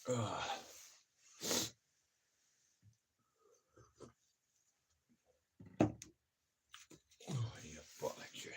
Oh, yeah, bollocks, yeah.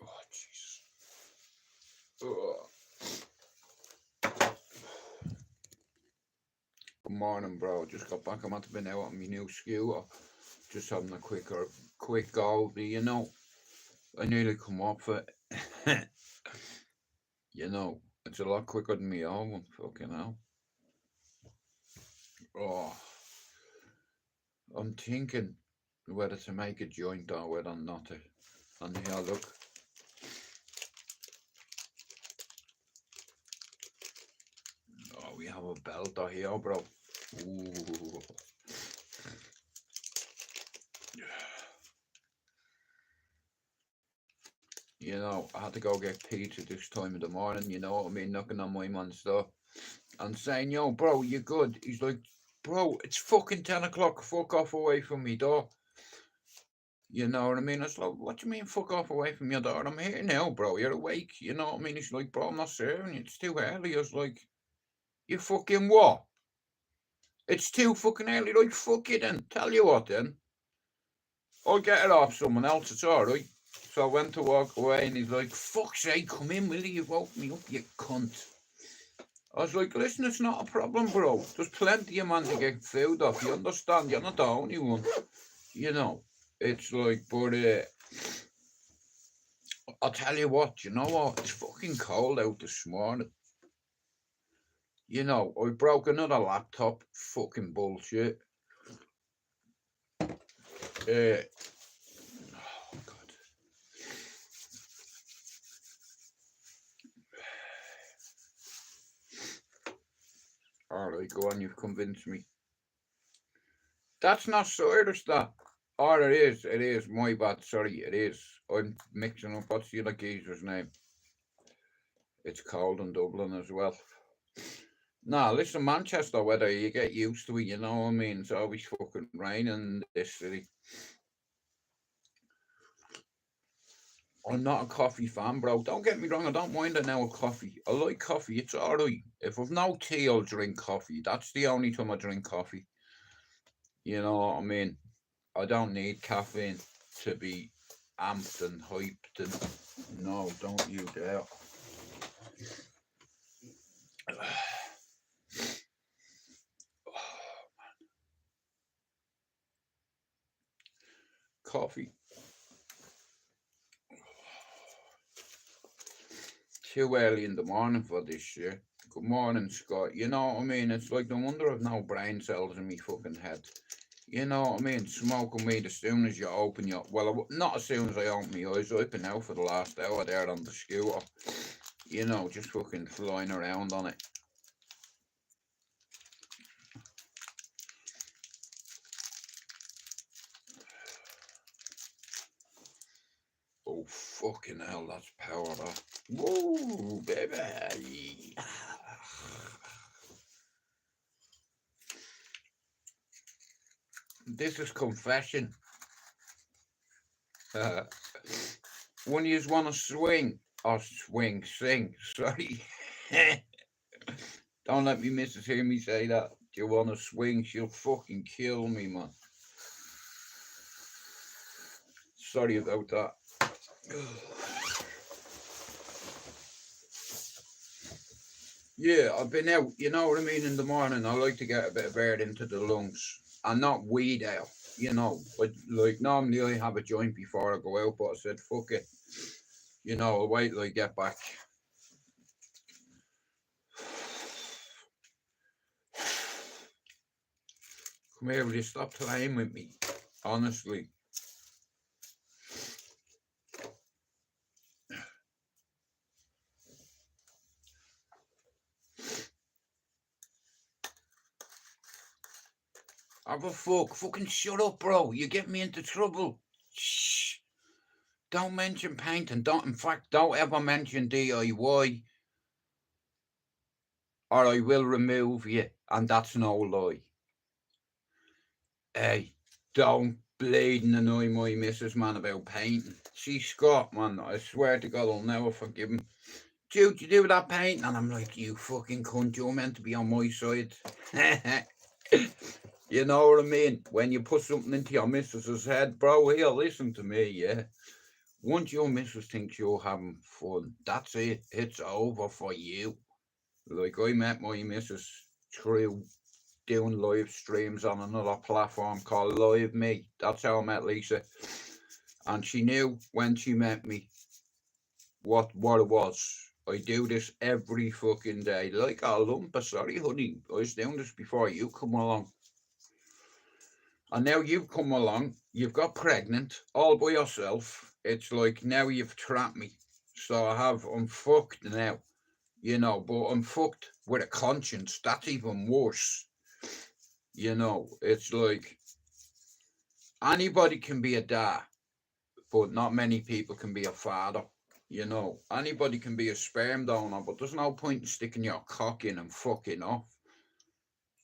Oh, Jesus. Oh. Good morning, bro. Just got back. I'm at been out on my new scooter. Just having a quick go. I nearly come off it. It's a lot quicker than my own one. Fucking hell. Oh, I'm thinking whether to make a joint or whether not to. And here, look. Oh, we have a belter here, bro. Ooh. I had to go get pizza this time of the morning, you know what I mean, knocking on my man's door and saying, yo, bro, you good? He's like, bro, it's fucking 10 o'clock, fuck off away from me door. You know what I mean? It's like, what do you mean, fuck off away from your door? I'm here now, bro, you're awake, you know what I mean? He's like, bro, I'm not serving you, it's too early. I was like, you fucking what? It's too fucking early, like, fuck you then. Tell you what then, I'll get it off someone else, it's alright. So I went to walk away and he's like, fuck's sake, come in, will you? You woke me up, you cunt. I was like, listen, it's not a problem, bro. There's plenty of man to get food off. You understand? You're not the only one. You know, it's like, but I'll tell you what, you know what? It's fucking cold out this morning. I broke another laptop. Fucking bullshit. Oh, God. Alright, go on, you've convinced me. That's not serious, that. Or it is, my bad, sorry, it is. I'm mixing up, what's the other geezer's name? It's cold in Dublin as well. Nah, listen, Manchester weather, you get used to it, you know what I mean? It's always fucking raining in this city. I'm not a coffee fan, bro. Don't get me wrong, I don't mind an hour coffee. I like coffee, it's alright. If I've no tea, I'll drink coffee. That's the only time I drink coffee. You know what I mean? I don't need caffeine to be amped and hyped and no, don't you dare. Coffee. Too early in the morning for this shit. Good morning, Scott. You know what I mean? It's like no wonder I've no brain cells in me fucking head. You know what I mean? Smoking weed as soon as you open your... Well, not as soon as I open my eyes. I've been out for the last hour there on the scooter. Just fucking flying around on it. Oh, fucking hell, that's power, that. Woo, baby. This is confession. When you just want to swing, or sing, sorry. Don't let me missus hear me say that. Do you want to swing? She'll fucking kill me, man. Sorry about that. Yeah, I've been out, you know what I mean, in the morning. I like to get a bit of air into the lungs and not weed out, you know. But like normally I have a joint before I go out, but I said, fuck it, you know, I'll wait till I get back. Come here, will you stop playing with me? Honestly. Have a fuck. Fucking shut up, bro. You get me into trouble. Shh. Don't mention painting. Don't, in fact, don't ever mention DIY or I will remove you. And that's no lie. Hey, don't bleeding annoy my missus, man, about painting. She's Scott, man. I swear to God, I'll never forgive him. Dude, you do that painting? And I'm like, you fucking cunt, you're meant to be on my side. You know what I mean? When you put something into your missus's head, bro, here, listen to me, yeah? Once your missus thinks you're having fun, that's it. It's over for you. Like, I met my missus through doing live streams on another platform called Live Me. That's how I met Lisa. And she knew when she met me what it was. I do this every fucking day. Like a lump of sorry, honey. I was doing this before you come along. And now you've come along, you've got pregnant all by yourself. It's like now you've trapped me. So I'm fucked now, you know, but I'm fucked with a conscience. That's even worse. You know, it's like anybody can be a dad, but not many people can be a father. You know, anybody can be a sperm donor, but there's no point in sticking your cock in and fucking off.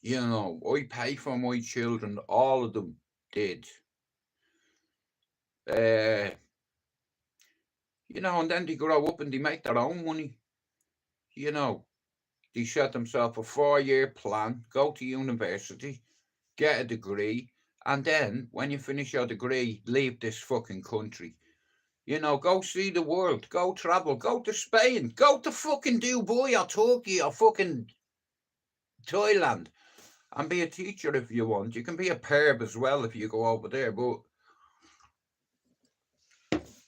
You know, I pay for my children, all of them did. You know, and then they grow up and they make their own money. You know, they set themselves a 4-year plan, go to university, get a degree, and then when you finish your degree, leave this fucking country. You know, go see the world, go travel, go to Spain, go to fucking Dubai or Turkey or fucking Thailand and be a teacher if you want. You can be a perb as well if you go over there, but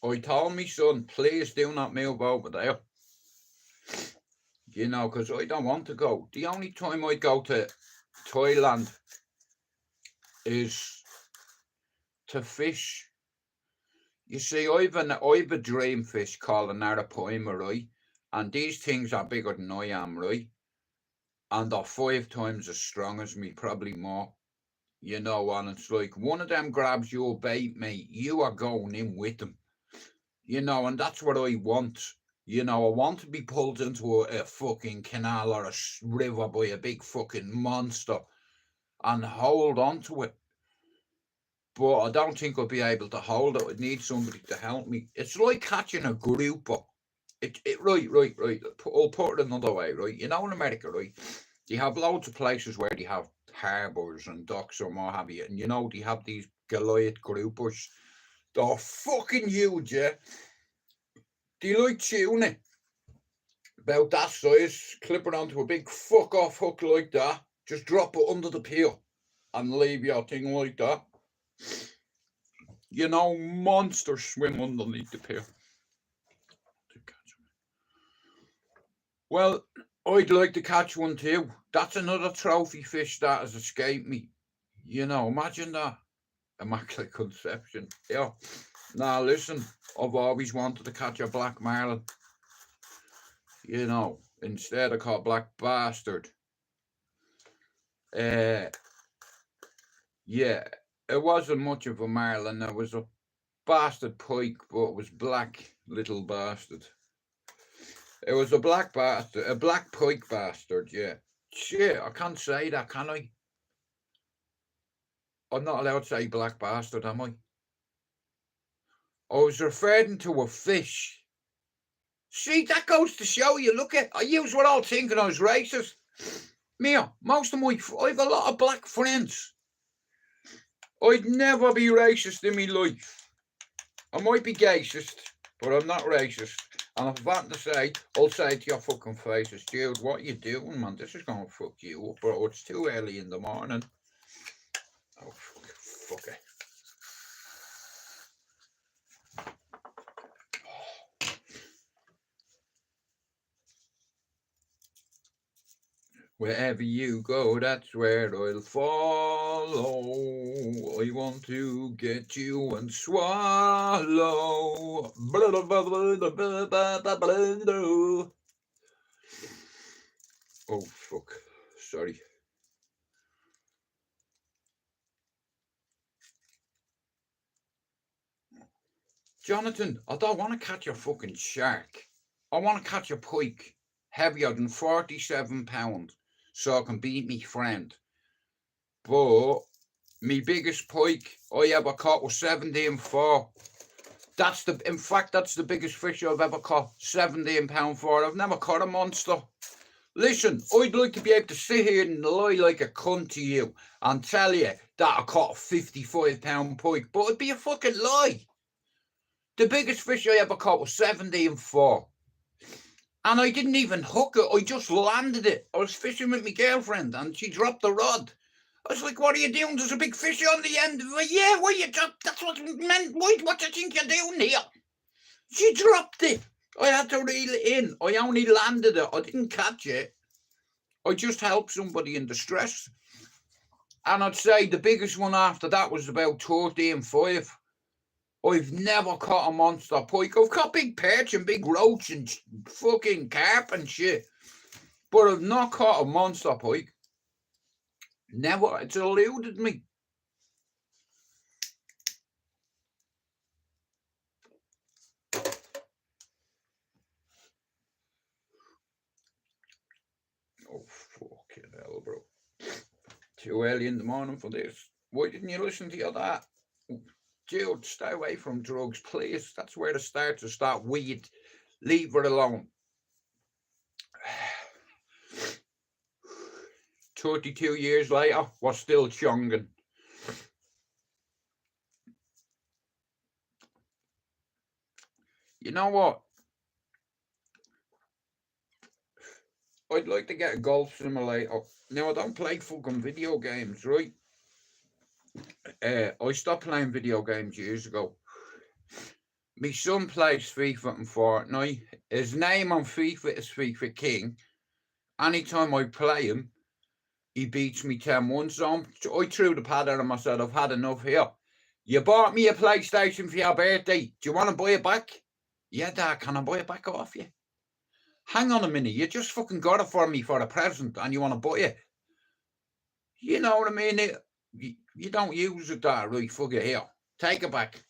I told me son, please do not move over there. You know, because I don't want to go. The only time I go to Thailand is to fish. You see, I've a dream fish called an arapaima, right? And these things are bigger than I am, right? And they're 5 times as strong as me, probably more. You know, and it's like one of them grabs your bait, mate. You are going in with them. You know, and that's what I want. You know, I want to be pulled into a fucking canal or a river by a big fucking monster and hold on to it. But I don't think I'll be able to hold it. I need somebody to help me. It's like catching a grouper. Right. I'll put it another way, right? You know, in America, right? They have loads of places where they have harbours and docks or what have you. And you know, they have these Goliath groupers. They're fucking huge, yeah? They like tuna. About that size, clip it onto a big fuck off hook like that. Just drop it under the pier and leave your thing like that. You know, monsters swim underneath the pier. Well, I'd like to catch one too. That's another trophy fish that has escaped me. You know, imagine that. Immaculate conception. Yeah. Now listen, I've always wanted to catch a black marlin. You know, instead I caught black bastard. Yeah, it wasn't much of a marlin. It was a bastard pike, but it was black little bastard. It was a black bastard, a black pike bastard, yeah. Shit, I can't say that, can I? I'm not allowed to say black bastard, am I? I was referring to a fish. See, that goes to show you, look at, I were all thinking I was racist. Mia, most of I have a lot of black friends. I'd never be racist in my life. I might be gayist, but I'm not racist. And if I've had to say, I'll say to your fucking faces, dude, what are you doing, man? This is going to fuck you up, bro. It's too early in the morning. Oh, fuck it. Wherever you go, that's where I'll follow. I want to get you and swallow. Oh, fuck. Sorry. Jonathan, I don't want to catch your fucking shark. I want to catch a pike heavier than 47 pounds so I can beat me friend. But me biggest pike I ever caught was 17.4. In fact, that's the biggest fish I've ever caught. 17 pound for. I've never caught a monster. Listen, I'd like to be able to sit here and lie like a cunt to you and tell you that I caught a 55 pound pike, but it'd be a fucking lie. The biggest fish I ever caught was 17.4. And I didn't even hook it. I just landed it. I was fishing with my girlfriend and she dropped the rod. I was like, what are you doing? There's a big fish on the end. Like, yeah, why you dropped? That's what it meant. What do you think you're doing here? She dropped it. I had to reel it in. I only landed it. I didn't catch it. I just helped somebody in distress. And I'd say the biggest one after that was about 13.5. I've never caught a monster pike. I've caught big perch and big roach and fucking carp and shit. But I've not caught a monster pike. Never. It's eluded me. Oh, fucking hell, bro. Too early in the morning for this. Why didn't you listen to your dad? Dude, stay away from drugs, please. That's where it starts to start weed. Leave it alone. 32 years later, we're still chunging. You know what? I'd like to get a golf simulator. Now, I don't play fucking video games, right? I stopped playing video games years ago. My son plays FIFA and Fortnite. His name on FIFA is FIFA King. Anytime I play him, he beats me 10-1. So I threw the pad at him. I said, I've had enough here. You bought me a PlayStation for your birthday. Do you want to buy it back? Yeah, Dad, can I buy it back off you? Hang on a minute. You just fucking got it for me for a present and you want to buy it. You know what I mean? You don't use it, Dad. Right, fuck it here. Take it back.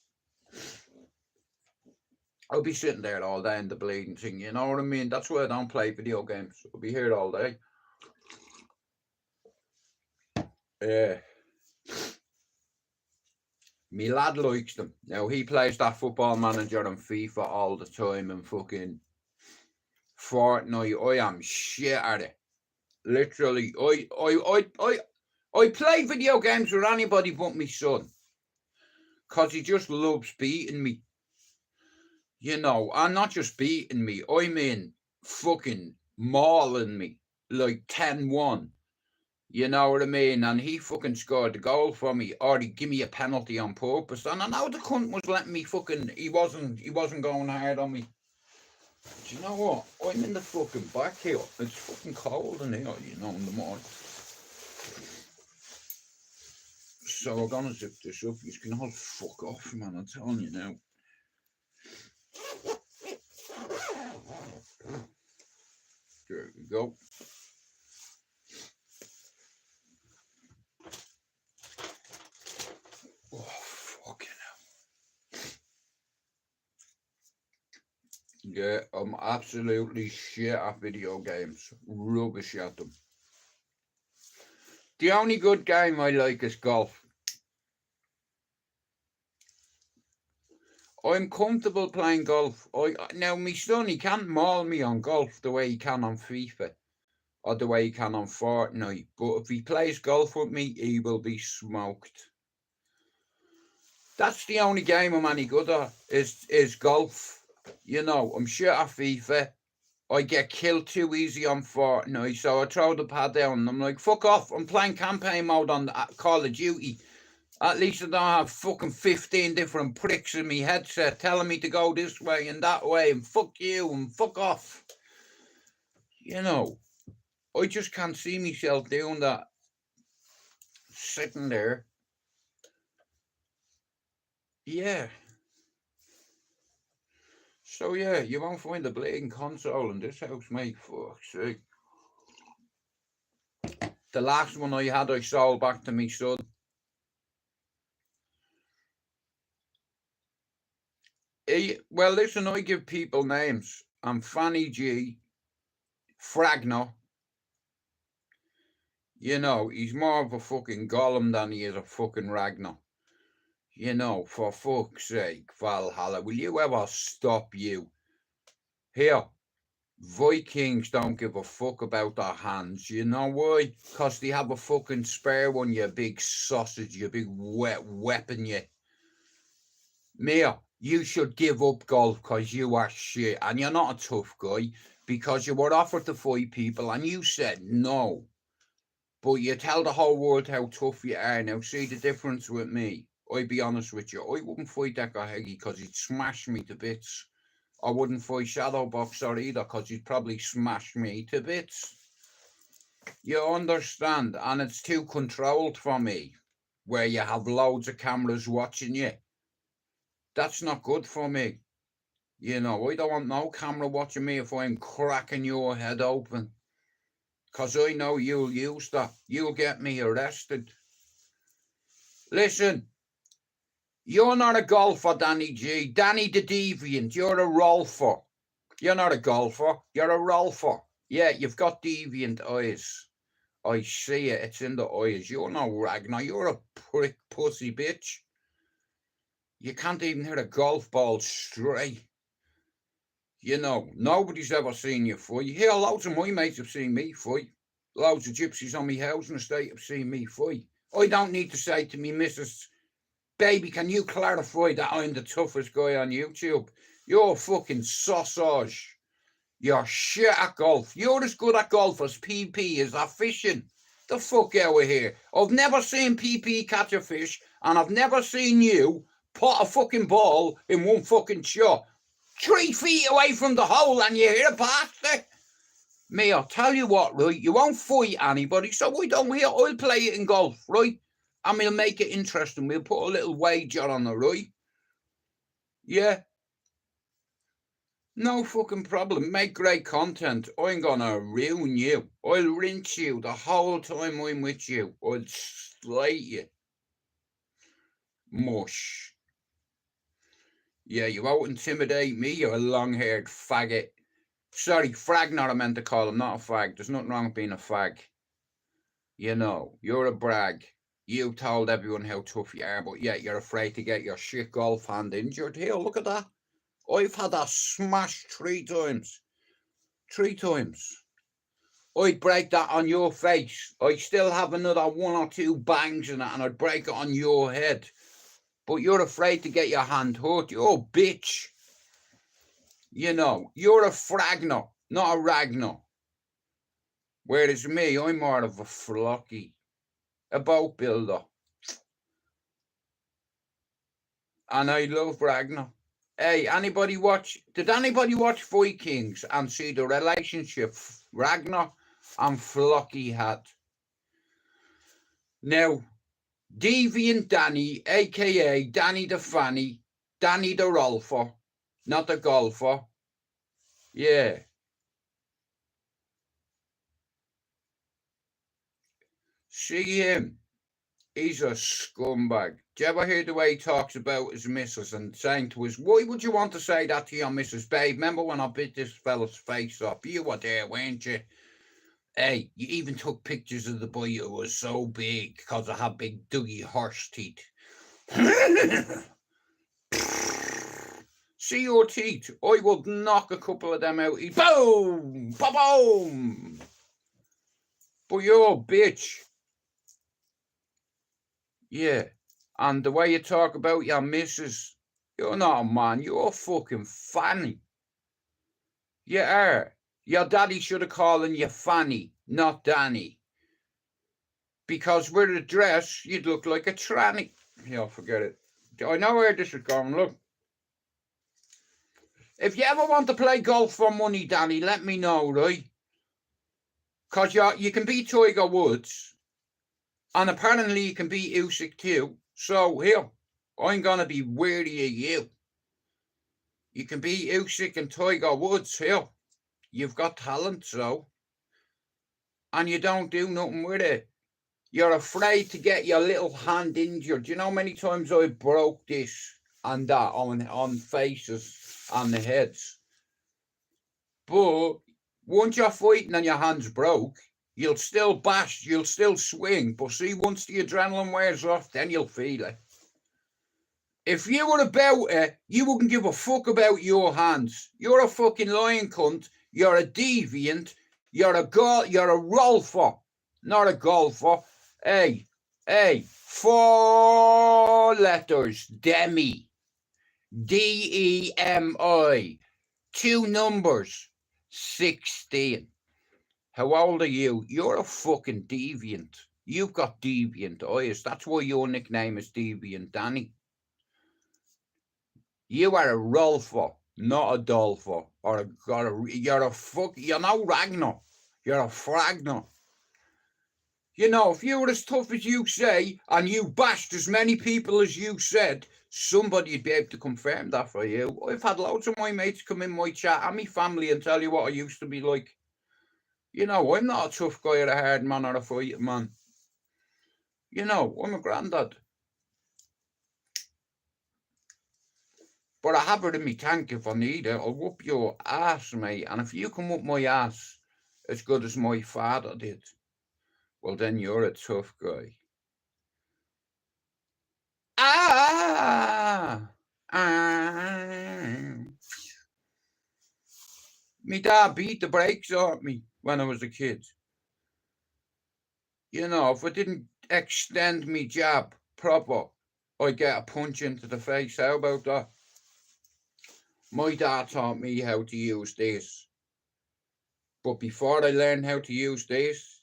I'll be sitting there all day in the bleeding thing, you know what I mean? That's why I don't play video games. I'll be here all day. Me lad likes them. Now, he plays that Football Manager and FIFA all the time and fucking Fortnite. I am shit at it. Literally, I play video games with anybody but my son. Because he just loves beating me. You know, and not just beating me, I mean fucking mauling me, like 10-1. You know what I mean? And he fucking scored the goal for me, or he give me a penalty on purpose. And I know the cunt was letting me fucking, he wasn't going hard on me. Do you know what? I'm in the fucking back here. It's fucking cold in here, you know, in the morning. So I'm gonna zip this up. You can all fuck off, man, I'm telling you now. There we go. Oh, fucking hell. Yeah, I'm absolutely shit at video games. Rubbish at them. The only good game I like is golf. I'm comfortable playing golf. Now, my son, he can't maul me on golf the way he can on FIFA or the way he can on Fortnite. But if he plays golf with me, he will be smoked. That's the only game I'm any good at is golf. You know, I'm shit at FIFA. I get killed too easy on Fortnite, so I throw the pad down and I'm like, fuck off, I'm playing campaign mode on Call of Duty. At least I don't have fucking 15 different pricks in me headset telling me to go this way and that way and fuck you and fuck off. You know, I just can't see myself doing that. Sitting there. Yeah. So yeah, you won't find a bleeding console in this house, mate. Fuck's sake. The last one I had, I sold back to me son. Well, listen, I give people names. I'm Fanny G. Fragno. You know, he's more of a fucking Gollum than he is a fucking Ragnar. You know, for fuck's sake, Valhalla, will you ever stop you? Here, Vikings don't give a fuck about their hands. You know why? Because they have a fucking spare one, you big sausage, you big wet weapon, you. Mia, you should give up golf because you are shit and you're not a tough guy because you were offered to fight people and you said no. But you tell the whole world how tough you are. Now, see the difference with me. I'd be honest with you. I wouldn't fight that guy because he'd smash me to bits. I wouldn't fight Shadowboxer either because he'd probably smash me to bits. You understand? And it's too controlled for me, where you have loads of cameras watching you. That's not good for me. You know, I don't want no camera watching me if I'm cracking your head open. Because I know you'll use that. You'll get me arrested. Listen, you're not a golfer, Danny G. Danny the Deviant, you're a rolfer. You're not a golfer, you're a rolfer. Yeah, you've got deviant eyes. I see it, it's in the eyes. You're no Ragnar, you're a prick pussy bitch. You can't even hit a golf ball straight. You know, nobody's ever seen you fight. Here, loads of my mates have seen me fight. Loads of gypsies on me housing estate have seen me fight. I don't need to say to me, Mrs. Baby, can you clarify that I'm the toughest guy on YouTube? You're fucking sausage. You're shit at golf. You're as good at golf as PP is at fishing. The fuck out of here. I've never seen PP catch a fish, and I've never seen you put a fucking ball in one fucking shot. 3 feet away from the hole and you hit it past it. Me, I'll tell you what, right? You won't fight anybody, so why don't we? I'll play it in golf, right? And we'll make it interesting. We'll put a little wager on it, right? Yeah. No fucking problem. Make great content. I'm gonna ruin you. I'll rinse you the whole time I'm with you. I'll slate you. Mush. Yeah, you won't intimidate me, you long-haired faggot. Sorry, Fragnar I meant to call him, not a fag. There's nothing wrong with being a fag. You know, you're a brag. You told everyone how tough you are, but yet you're afraid to get your shit golf hand injured. Here, look at that. I've had that smashed 3 times. 3 times. I'd break that on your face. I still have another 1 or 2 bangs in it and I'd break it on your head. But you're afraid to get your hand hurt. You're a bitch. You know, you're a Fragnar, not a Ragnar. Whereas me, I'm more of a flocky, a boat builder. And I love Ragnar. Hey, did anybody watch Vikings and see the relationship Ragnar and Flocky had? Now, Deviant Danny, aka Danny the Fanny, Danny the Rolfer, not the golfer. Yeah. See him. He's a scumbag. Do you ever hear the way he talks about his missus and saying to us, why would you want to say that to your missus, babe? Remember when I bit this fella's face off? You were there, weren't you? Hey, you even took pictures of the boy who was so big because I had big Dougie horse teeth. See your teeth. I would knock a couple of them out. Boom! Boom! But you're a bitch. Yeah. And the way you talk about your missus, You're not a man. You're a fucking fanny. You are. Your daddy should have called you Fanny, not Danny. Because with a dress, you'd look like a tranny. Yeah, forget it. I know where this is going. Look. If you ever want to play golf for money, Danny, let me know, right? Because you can beat Tiger Woods. And apparently you can beat Usyk too. So here, I'm going to be wary of you. You can beat Usyk and Tiger Woods here. You've got talent, so. And you don't do nothing with it. You're afraid to get your little hand injured. You know how many times I broke this and that on faces and the heads? But once you're fighting and your hand's broke, you'll still bash, you'll still swing. But see, once the adrenaline wears off, then you'll feel it. If you were about it, you wouldn't give a fuck about your hands. You're a fucking lying cunt. You're a deviant. You're a rolfer, not a golfer. Hey, 4 letters, Demi. DEMI. 2 numbers, 16. How old are you? You're a fucking deviant. You've got deviant eyes. That's why your nickname is Deviant Danny. You are a rolfer, not a dolfer. You're no Ragnar. You're a Fragnar. You know, if you were as tough as you say, and you bashed as many people as you said, somebody'd be able to confirm that for you. I've had loads of my mates come in my chat and my family and tell you what I used to be like. You know, I'm not a tough guy or a hard man or a fighting man. You know, I'm a granddad. But I have it in me tank if I need it. I'll whoop your ass, mate. And if you can whoop my ass as good as my father did, well, then you're a tough guy. Me dad beat the brakes off me when I was a kid. You know, if I didn't extend me jab proper, I'd get a punch into the face. How about that? My dad taught me how to use this. But before I learned how to use this,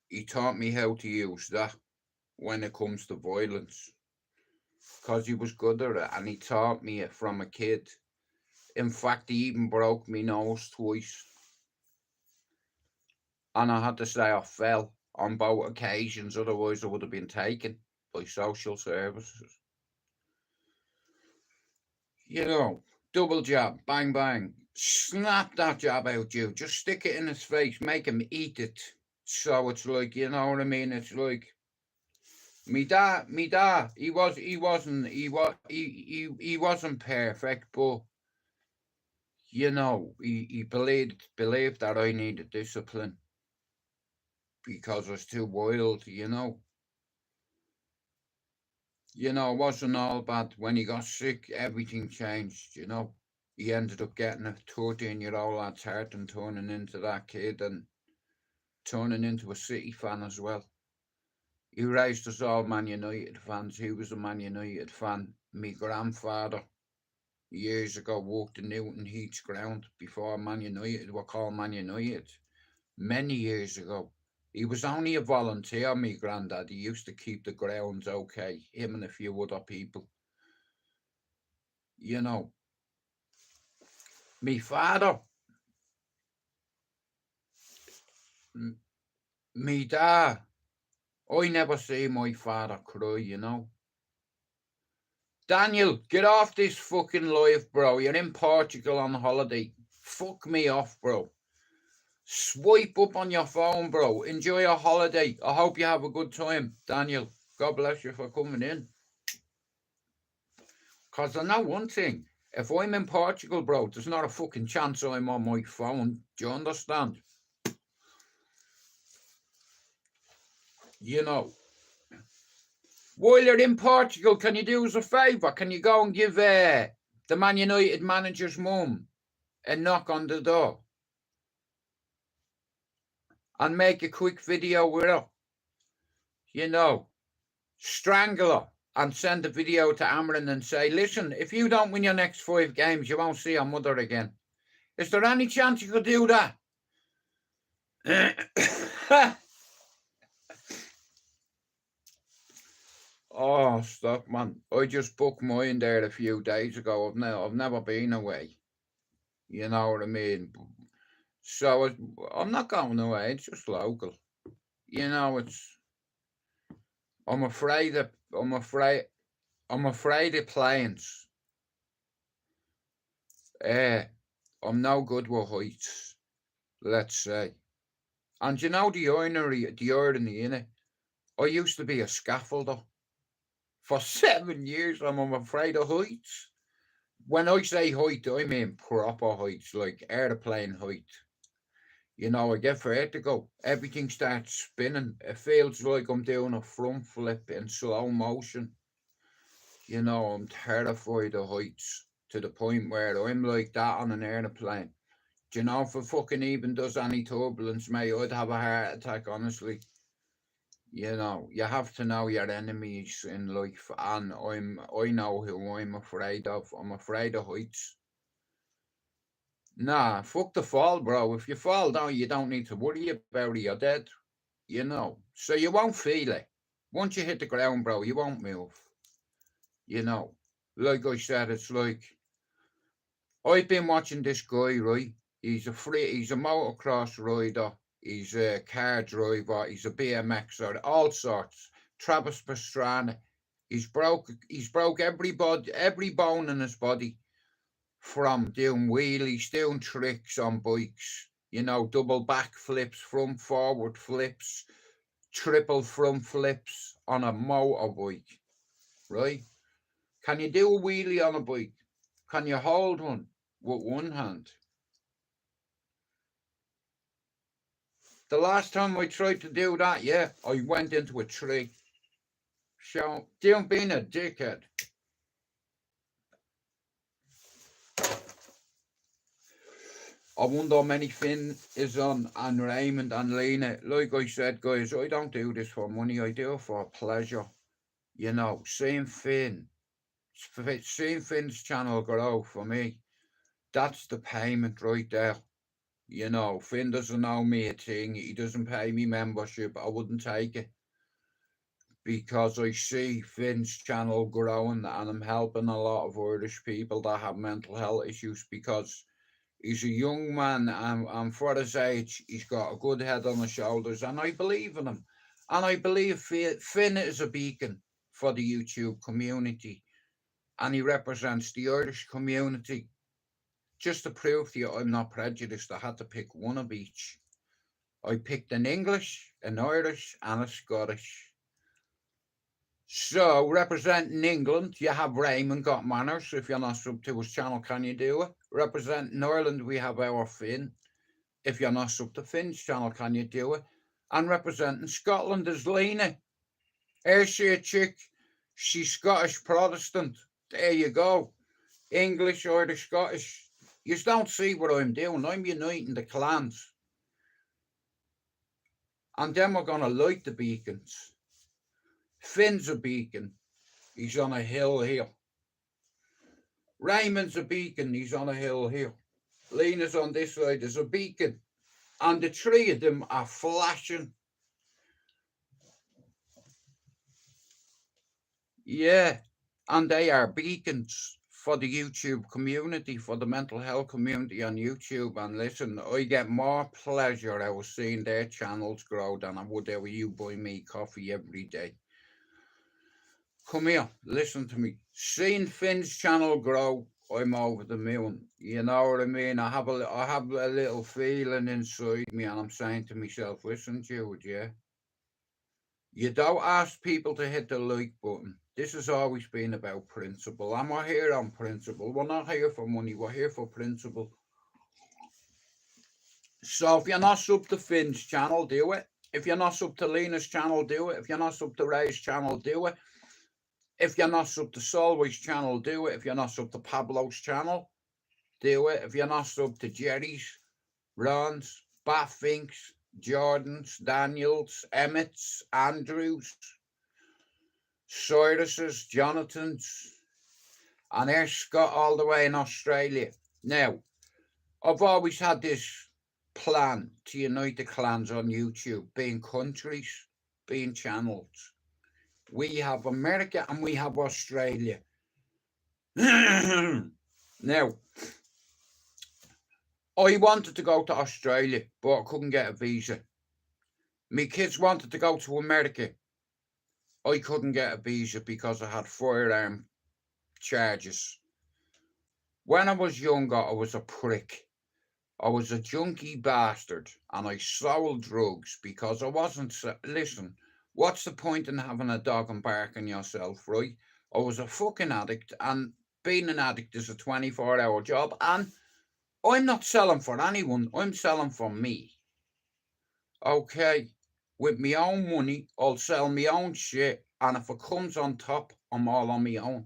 he taught me how to use that when it comes to violence. Because he was good at it and he taught me it from a kid. In fact, he even broke me nose twice. And I had to say I fell on both occasions, otherwise I would have been taken by social services. You know, double jab, bang, bang. Snap that jab out, you. Just stick it in his face, make him eat it. So it's like, you know what I mean? It's like, me dad, he wasn't perfect, but you know, he believed that I needed discipline because I was too wild, you know. You know, it wasn't all bad. When he got sick, everything changed, you know. He ended up getting a 13-year-old lad's heart and turning into that kid and turning into a City fan as well. He raised us all Man United fans. He was a Man United fan. My grandfather, years ago, walked the Newton Heath's ground before Man United were called Man United. Many years ago. He was only a volunteer, me granddad. He used to keep the grounds okay, him and a few other people. You know, me father, me dad, I never see my father cry, you know. Daniel, get off this fucking life, bro. You're in Portugal on holiday. Fuck me off, bro. Swipe up on your phone, bro. Enjoy your holiday. I hope you have a good time, Daniel. God bless you for coming in. Because I know one thing. If I'm in Portugal, bro, there's not a fucking chance I'm on my phone. Do you understand? You know. While you're in Portugal, can you do us a favour? Can you go and give the Man United manager's mum a knock on the door? And make a quick video with her. You know. Strangle her. and send a video to Amran and say, listen, if you don't win your next 5 games, you won't see your mother again. Is there any chance you could do that? Oh, stop, man. I just booked mine there a few days ago. I've never been away. You know what I mean? So I'm not going away. It's just local. You know, I'm afraid of planes. I'm no good with heights, let's say. And you know the irony in it? I used to be a scaffolder for 7 years, and I'm afraid of heights. When I say height, I mean proper heights, like airplane height. You know, I get vertigo. Everything starts spinning. It feels like I'm doing a front flip in slow motion. You know, I'm terrified of heights to the point where I'm like that on an airplane. Do you know, if it fucking even does any turbulence, mate, I'd have a heart attack, honestly. You know, you have to know your enemies in life, and I know who I'm afraid of. I'm afraid of heights. Nah, fuck the fall, bro. If you fall down, you don't need to worry about it. You're dead. You know, so you won't feel it. Once you hit the ground, bro, you won't move. You know, like I said, it's like I've been watching this guy, right? He's a motocross rider. He's a car driver. He's a BMXer, all sorts. Travis Pastrana. He's broke every bone in his body from doing wheelies, doing tricks on bikes. You know, double back flips, front forward flips, triple front flips on a motorbike, right? Can you do a wheelie on a bike? Can you hold one with one hand? The last time I tried to do that, yeah, I went into a tree. So, don't being a dickhead. I wonder how many Finn is on, and Raymond and Lena. Like I said, guys, I don't do this for money. I do it for pleasure. You know, seeing Finn's channel grow for me, that's the payment right there. You know, Finn doesn't owe me a thing. He doesn't pay me membership. I wouldn't take it, because I see Finn's channel growing, and I'm helping a lot of Irish people that have mental health issues, because he's a young man, and for his age, he's got a good head on his shoulders, and I believe in him. And I believe Finn is a beacon for the YouTube community, and he represents the Irish community. Just to prove to you I'm not prejudiced, I had to pick one of each. I picked an English, an Irish, and a Scottish. So, representing England, you have Raymond Got Manners. If you're not sub to his channel, can you do it? Representing Ireland, we have our Finn. If you're not sub to Finn's channel, can you do it? And representing Scotland is Lena. Here's she a chick. She's Scottish Protestant. There you go. English, Irish, Scottish. You don't see what I'm doing. I'm uniting the clans. And then we're going to light the beacons. Finn's a beacon. He's on a hill here. Raymond's a beacon. He's on a hill here. Lena's on this side. There's a beacon. And the three of them are flashing. Yeah. And they are beacons for the YouTube community, for the mental health community on YouTube. And listen, I get more pleasure out of seeing their channels grow than I would out of you buy me coffee every day. Come here, listen to me. Seeing Finn's channel grow, I'm over the moon. You know what I mean? I have a little feeling inside me, and I'm saying to myself, listen, Jude, yeah? You don't ask people to hit the like button. This has always been about principle. And we're here on principle. We're not here for money. We're here for principle. So if you're not sub to Finn's channel, do it. If you're not sub to Lena's channel, do it. If you're not sub to Ray's channel, do it. If you're not sub to Solway's channel, do it. If you're not sub to Pablo's channel, do it. If you're not sub to Jerry's, Ron's, Batfinks, Jordan's, Daniel's, Emmett's, Andrew's, Cyrus's, Jonathan's, and there's Scott all the way in Australia. Now, I've always had this plan to unite the clans on YouTube, being countries, being channels. We have America and we have Australia. Now, I wanted to go to Australia, but I couldn't get a visa. My kids wanted to go to America. I couldn't get a visa because I had firearm charges. When I was younger, I was a prick. I was a junkie bastard and I sold drugs because I wasn't. Listen, what's the point in having a dog and barking yourself, right? I was a fucking addict, and being an addict is a 24-hour job, and I'm not selling for anyone, I'm selling for me. Okay? With my own money, I'll sell my own shit, and if it comes on top, I'm all on my own.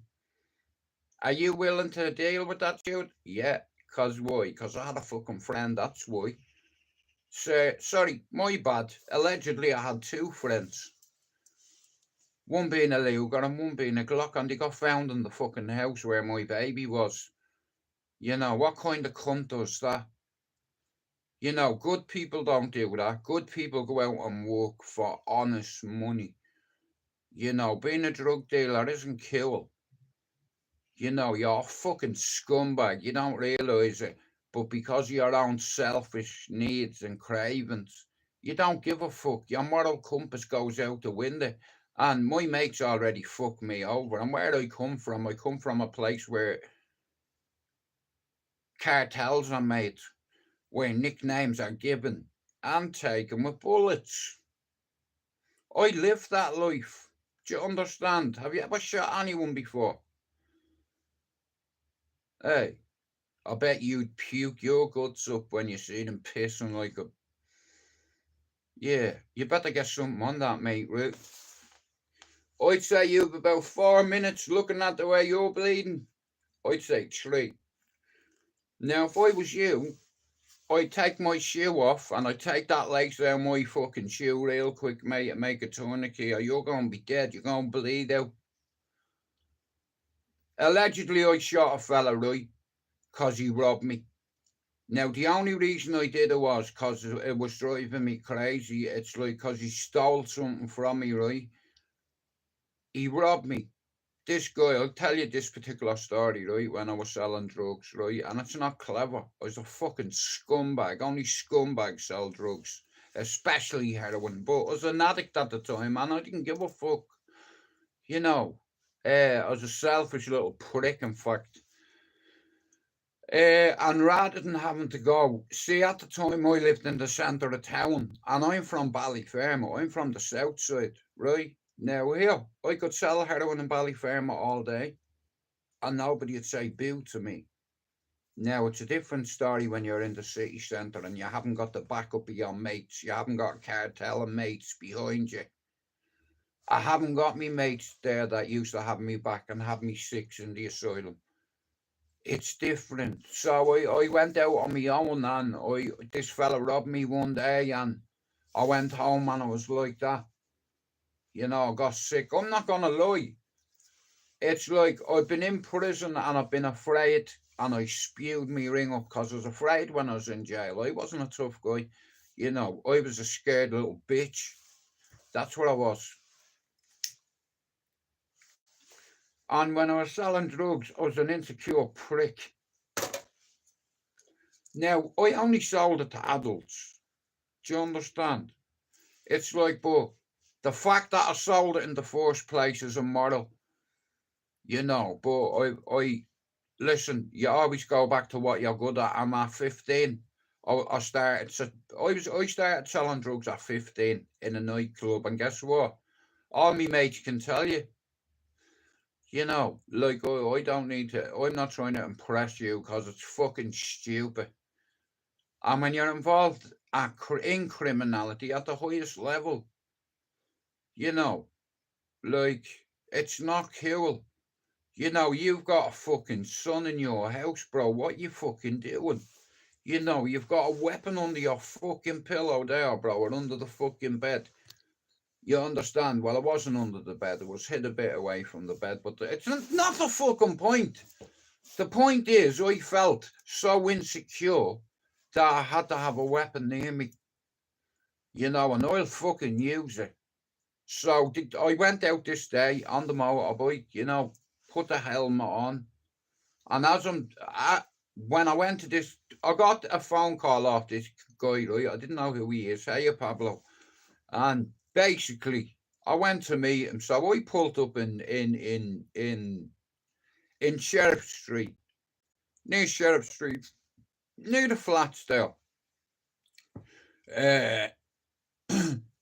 Are you willing to deal with that, Jude? Yeah. Cause why? Cause I had a fucking friend, that's why. So, sorry, my bad. Allegedly, I had two friends. One being a Luger and one being a Glock, and they got found in the fucking house where my baby was. You know, what kind of cunt does that? You know, good people don't do that. Good people go out and work for honest money. You know, being a drug dealer isn't cool. You know, you're a fucking scumbag. You don't realise it. But because of your own selfish needs and cravings, you don't give a fuck. Your moral compass goes out the window. And my mates already fucked me over. And where I come from a place where cartels are made, where nicknames are given and taken with bullets. I lived that life. Do you understand? Have you ever shot anyone before? Hey. I bet you'd puke your guts up when you see them pissing like a... Yeah, you better get something on that, mate, right? I'd say you've about 4 minutes looking at the way you're bleeding. I'd say 3. Now, if I was you, I'd take my shoe off and I'd take that lace down my fucking shoe real quick, mate, and make a tourniquet, or you're going to be dead. You're going to bleed out. Allegedly, I shot a fella, right? Because he robbed me. Now, the only reason I did it was because it was driving me crazy. It's like because he stole something from me, right? He robbed me. This guy, I'll tell you this particular story, right? When I was selling drugs, right? And it's not clever. I was a fucking scumbag. Only scumbags sell drugs, especially heroin. But I was an addict at the time, and I didn't give a fuck. You know, I was a selfish little prick, in fact. And rather than having to go, see, at the time I lived in the centre of town, and I'm from Ballyfermot, I'm from the south side, right? Now here, I could sell heroin in Ballyfermot all day, and nobody would say boo to me. Now, it's a different story when you're in the city centre and you haven't got the backup of your mates, you haven't got a cartel of mates behind you. I haven't got me mates there that used to have me back and have me 6 in the asylum. It's different. So I went out on my own, and this fella robbed me one day, and I went home and I was like that. You know, I got sick. I'm not gonna lie. It's like I've been in prison and I've been afraid, and I spewed me ring up because I was afraid when I was in jail. I wasn't a tough guy. You know, I was a scared little bitch. That's what I was. And when I was selling drugs, I was an insecure prick. Now, I only sold it to adults. Do you understand? It's like, but the fact that I sold it in the first place is immoral. You know, but I listen, you always go back to what you're good at. I'm at 15. I started selling drugs at 15 in a nightclub, and guess what? All me mates can tell you. You know, like, I don't need to, I'm not trying to impress you because it's fucking stupid. And when you're involved in criminality at the highest level, you know, like, it's not cool. You know, you've got a fucking son in your house, bro. What you fucking doing? You know, you've got a weapon under your fucking pillow there, bro, or under the fucking bed. You understand? Well, it wasn't under the bed. It was hid a bit away from the bed, but it's not the fucking point. The point is, I felt so insecure that I had to have a weapon near me, and I'll fucking use it. So I went out this day on the motorbike, put the helmet on, and when I went to this, I got a phone call off this guy, right? I didn't know who he is. Hey, Pablo. And basically, I went to meet him. So I pulled up in Sheriff Street, near Sheriff Street, near the flats there.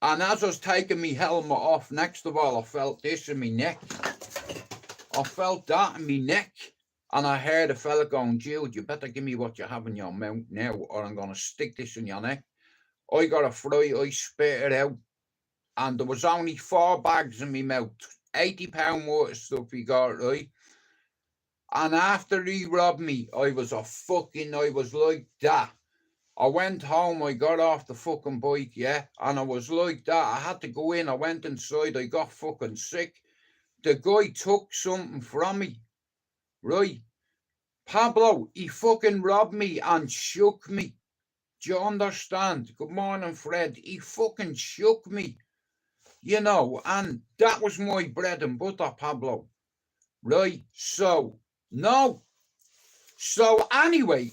And as I was taking my helmet off, next of all, I felt this in my neck. I felt that in my neck. And I heard a fella going, Jude, you better give me what you have in your mouth now, or I'm going to stick this in your neck. I got a fright, I spit it out. And there was only 4 bags in my mouth, £80 worth of stuff he got, right? And after he robbed me, I was like that. I went home, I got off the fucking bike, yeah, and I was like that. I had to go in, I went inside, I got fucking sick. The guy took something from me, right? Pablo, he fucking robbed me and shook me. Do you understand? Good morning, Fred. He fucking shook me, and that was my bread and butter, Pablo, right? So, no. So, anyway,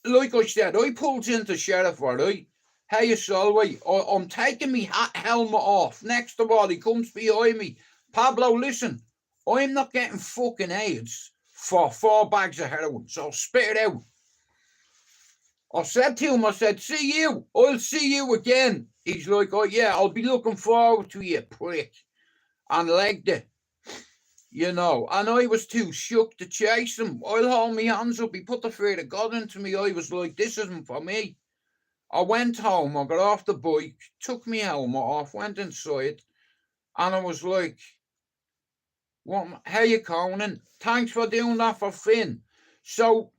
like I said, I pulled into Sheriff, right? Hey, Solway, I'm taking me helmet off. Next of all, he comes behind me. Pablo, listen, I'm not getting fucking AIDS for 4 bags of heroin, so spit it out. I said to him, see you. I'll see you again. He's like, oh, yeah, I'll be looking forward to you, prick. And legged it. And I was too shook to chase him. I'll hold my hands up. He put the fear of God into me. I was like, this isn't for me. I went home, I got off the bike, took my helmet off, went inside, and I was like, how you Conan? Thanks for doing that for Finn. So,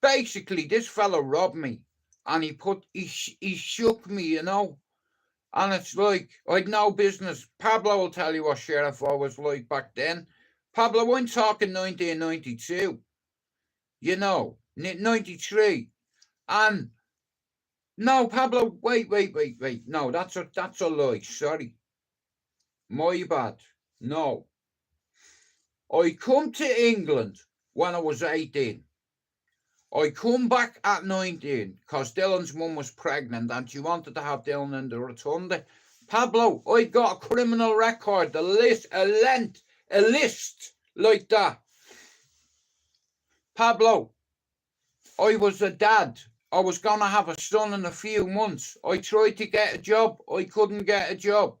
basically, this fella robbed me, and he shook me, and it's like, I'd no business. Pablo will tell you what Sheriff I was like back then. Pablo, I'm talking 1992, 93, and no, Pablo, wait. No, that's a lie. Sorry. My bad. No. I come to England when I was 18. I come back at 19 because Dylan's mum was pregnant and she wanted to have Dylan in the rotunda. Pablo, I got a criminal record, a list like that. Pablo, I was a dad. I was going to have a son in a few months. I tried to get a job. I couldn't get a job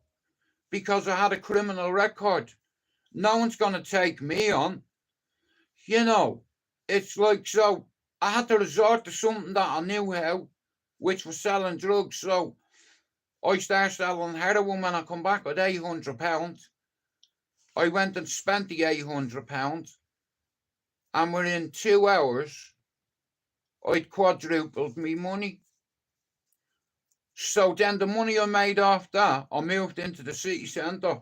because I had a criminal record. No one's going to take me on. It's like, so I had to resort to something that I knew how, which was selling drugs. So I started selling heroin when I come back with £800. I went and spent the £800, and within 2 hours, I'd quadrupled me money. So then the money I made off that, I moved into the city centre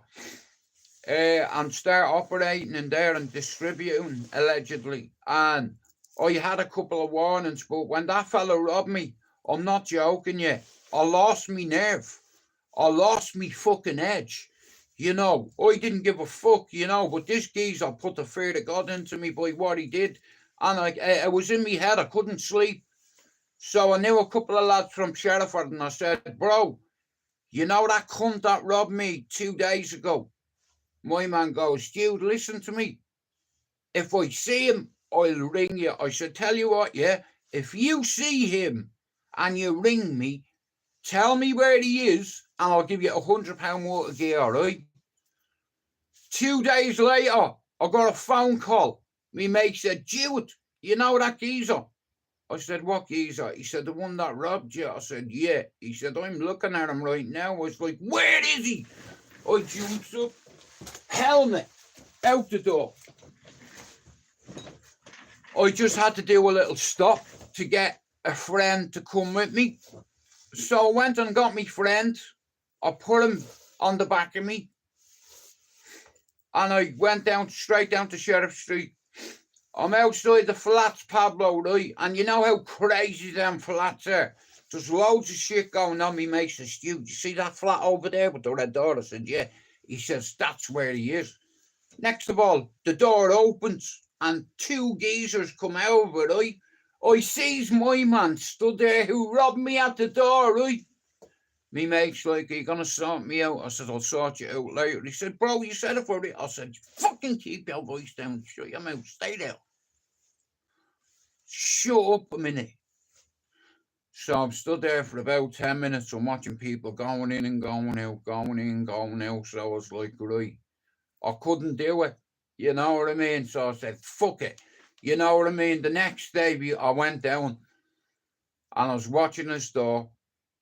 and start operating in there and distributing, allegedly. And I had a couple of warnings, but when that fella robbed me, I'm not joking you, I lost me nerve. I lost me fucking edge. I didn't give a fuck, but this geezer put the fear of God into me by what he did. And it was in my head, I couldn't sleep. So I knew a couple of lads from Sheriford, and I said, bro, that cunt that robbed me 2 days ago? My man goes, dude, listen to me. If I see him, I'll ring you. I said, tell you what, yeah, if you see him and you ring me, tell me where he is, and I'll give you £100 worth of gear, all right? 2 days later, I got a phone call. Me mate said, Jude, you know that geezer? I said, what geezer? He said, the one that robbed you. I said, yeah. He said, I'm looking at him right now. I was like, where is he? I jumped up, helmet, out the door. I just had to do a little stop to get a friend to come with me. So I went and got my friend. I put him on the back of me. And I went straight down to Sheriff Street. I'm outside the flats, Pablo, right? And you know how crazy them flats are. There's loads of shit going on. Me mates says, Stu, you see that flat over there with the red door? I said, yeah. He says, that's where he is. Next of all, the door opens and two geezers come out of it, right? I sees my man stood there who robbed me at the door, right? Me mate's like, are you going to sort me out? I said, I'll sort you out later. He said, bro, you said it for it. I said, fucking keep your voice down. Shut your mouth. Stay there. Shut up a minute. So I'm stood there for about 10 minutes. I'm watching people going in and going out, going in, going out. So I was like, right, I couldn't do it. You know what I mean? So I said, fuck it. You know what I mean? The next day I went down and I was watching his door.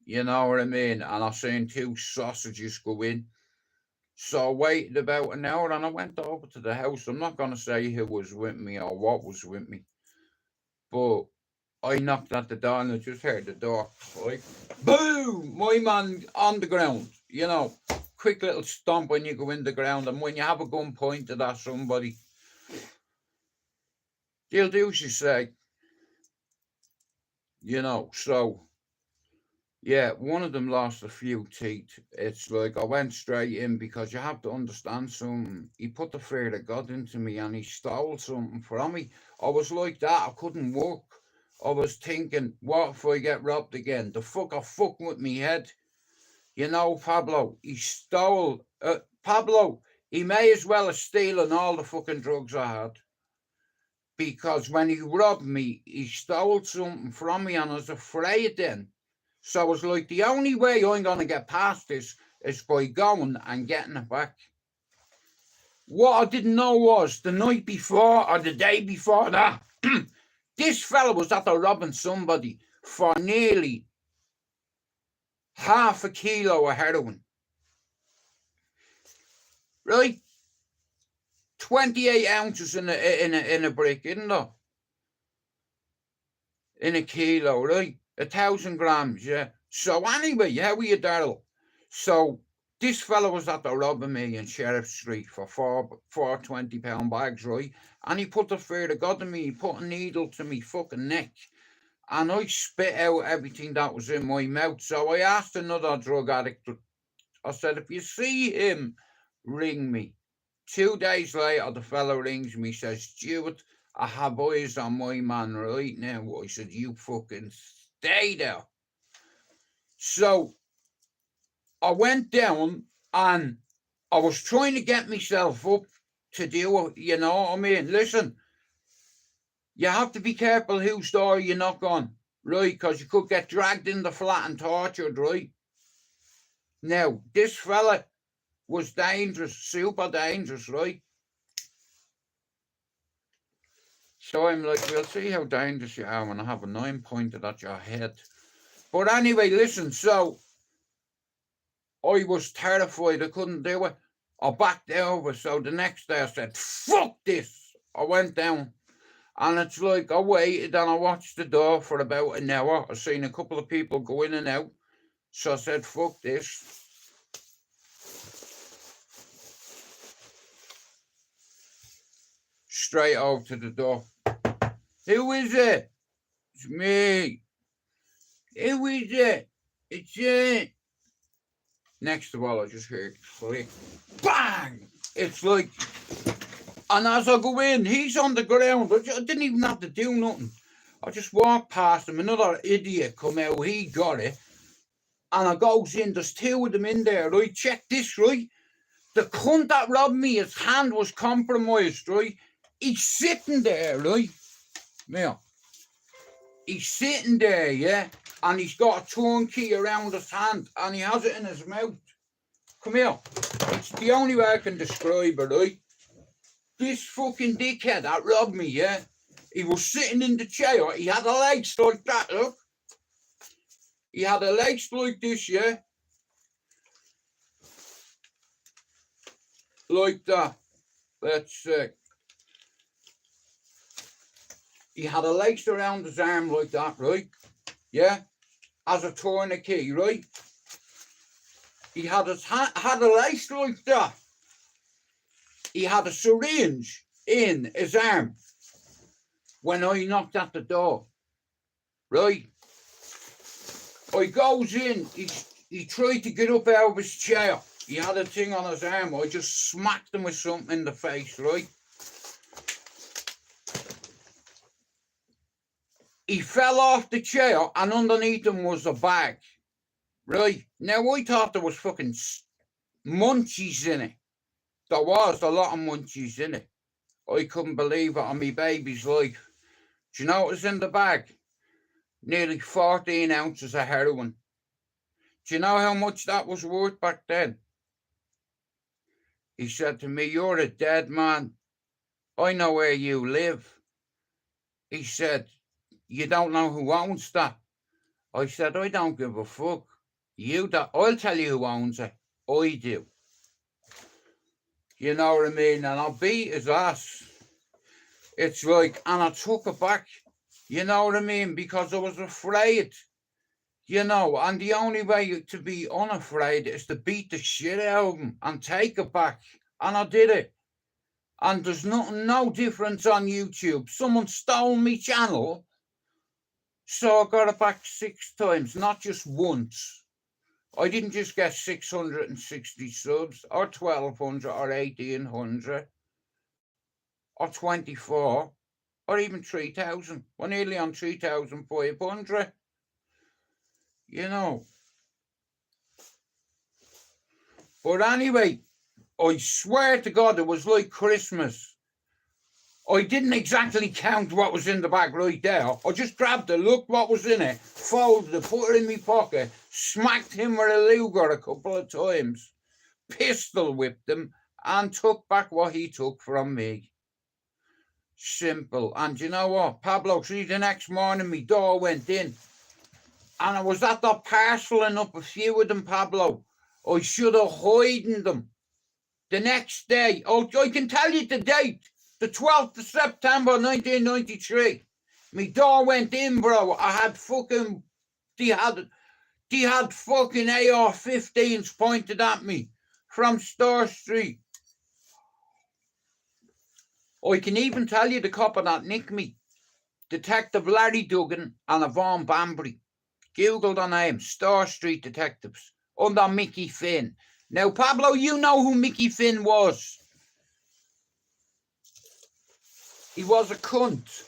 You know what I mean? And I seen two sausages go in. So I waited about an hour and I went over to the house. I'm not going to say who was with me or what was with me. But I knocked at the door and I just heard the door like, boom! My man on the ground. You know, quick little stomp when you go in the ground. And when you have a gun pointed at somebody, they'll do as you say. You know, so... yeah, one of them lost a few teeth. It's like I went straight in because you have to understand something. He put the fear of God into me and he stole something from me. I was like that. I couldn't work. I was thinking, what if I get robbed again? The fuck I fucking with me head. You know, Pablo, he stole... Pablo, he may as well have stolen all the fucking drugs I had. Because when he robbed me, he stole something from me and I was afraid then. So I was like, the only way I'm going to get past this is by going and getting it back. What I didn't know was the night before or the day before that, this fella was after robbing somebody for nearly half a kilo of heroin. Right? 28 ounces in a brick, isn't there? In a kilo, right? 1,000 grams, yeah. So anyway, how are you, Daryl? So this fella was at the robbing me in Sheriff Street for four 20-pound bags, right? And he put the fear of God in me. He put a needle to me fucking neck. And I spit out everything that was in my mouth. So I asked another drug addict, I said, if you see him, ring me. 2 days later, the fella rings me, says, Stuart, I have eyes on my man right now. I said, you fucking stay there. So I went down and I was trying to get myself up to do it, you know what I mean? Listen, you have to be careful whose door you knock on, right? Because you could get dragged in the flat and tortured, right? Now, this fella was dangerous, super dangerous, right? So I'm like, we'll see how dangerous you are when I have a 9 pointed at your head. But anyway, listen, so I was terrified. I couldn't do it. I backed over. So the next day I said, fuck this. I went down. And it's like I waited and I watched the door for about an hour. I seen a couple of people go in and out. So I said, fuck this. Straight over to the door. Who is it? It's me. Who is it? It's it. Next of all, I just heard click. Bang! It's like, and as I go in, he's on the ground. I didn't even have to do nothing. I just walked past him. Another idiot come out. He got it. And I goes in. There's two of them in there, right? Check this, right? The cunt that robbed me, his hand was compromised, right? He's sitting there, right? Yeah. He's sitting there, yeah? And he's got a turnkey around his hand and he has it in his mouth. Come here. It's the only way I can describe it, right? This fucking dickhead that robbed me, yeah? He was sitting in the chair. He had a legs like that, look. He had a legs like this, yeah? Like that. Let's see. He had a lace around his arm like that, right? Yeah? As a tourniquet, right? He had had a lace like that. He had a syringe in his arm when I knocked at the door. Right? I goes in, he tried to get up out of his chair. He had a thing on his arm. I just smacked him with something in the face, right? He fell off the chair and underneath him was a bag. Right? Now I thought there was fucking munchies in it. There was a lot of munchies in it. I couldn't believe it on my baby's life. Do you know what was in the bag? Nearly 14 ounces of heroin. Do you know how much that was worth back then? He said to me, "You're a dead man. I know where you live." He said, "You don't know who owns that?" I said, "I don't give a fuck. I'll tell you who owns it. I do." You know what I mean? And I beat his ass. It's like, and I took it back. You know what I mean? Because I was afraid. You know, and the only way to be unafraid is to beat the shit out of him and take it back. And I did it. And there's no difference on YouTube. Someone stole my channel, so I got it back 6 times, not just once. I didn't just get 660 subs, or 1,200, or 1,800, or 24, or even 3,000. We're nearly on 3,500. You know. But anyway, I swear to God, it was like Christmas. I didn't exactly count what was in the bag right there. I just grabbed it, looked what was in it, folded it, put it in my pocket, smacked him with a Luger a couple of times, pistol whipped him, and took back what he took from me. Simple. And you know what, Pablo, see, the next morning my door went in, and I was at the parceling up a few of them, Pablo. I should have hidden them. The next day, I can tell you the date, the 12th of September 1993. My door went in, bro. I had fucking, they had fucking AR-15s pointed at me from Star Street. I can even tell you the copper that nicked me. Detective Larry Duggan and Yvonne Banbury. Google their name, Star Street Detectives, under Mickey Finn. Now, Pablo, you know who Mickey Finn was. He was a cunt.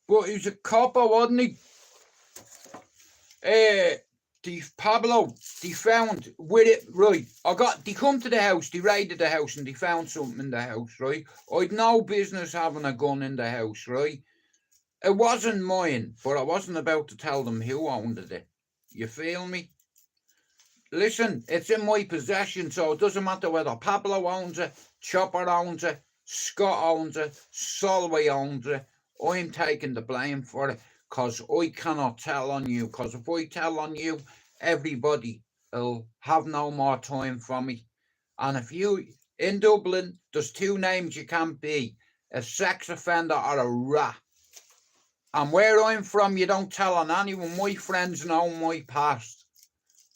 But he was a copper, wasn't he? Pablo, they found with it, right, they come to the house, they raided the house and they found something in the house, right? I'd no business having a gun in the house, right? It wasn't mine, but I wasn't about to tell them who owned it. You feel me? Listen, it's in my possession, so it doesn't matter whether Pablo owns it, Chopper owns it, Scott owns it, Solway owns it. I'm taking the blame for it, because I cannot tell on you, because if I tell on you, everybody will have no more time for me. And if you, in Dublin, there's 2 names you can't be, a sex offender or a rat. And where I'm from, you don't tell on anyone. My friends know my past.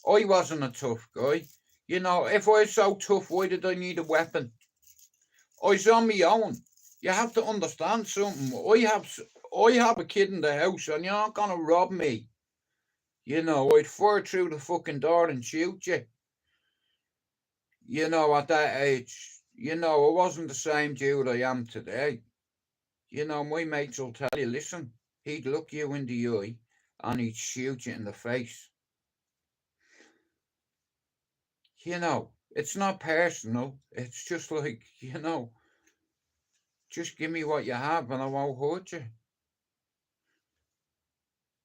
I wasn't a tough guy. You know, if I was so tough, why did I need a weapon? I was on my own. You have to understand something. I have a kid in the house and you're not going to rob me. You know, I'd fire through the fucking door and shoot you. You know, at that age, you know, I wasn't the same dude I am today. You know, my mates will tell you, listen, he'd look you in the eye and he'd shoot you in the face. You know, it's not personal. It's just like, you know, just give me what you have and I won't hurt you.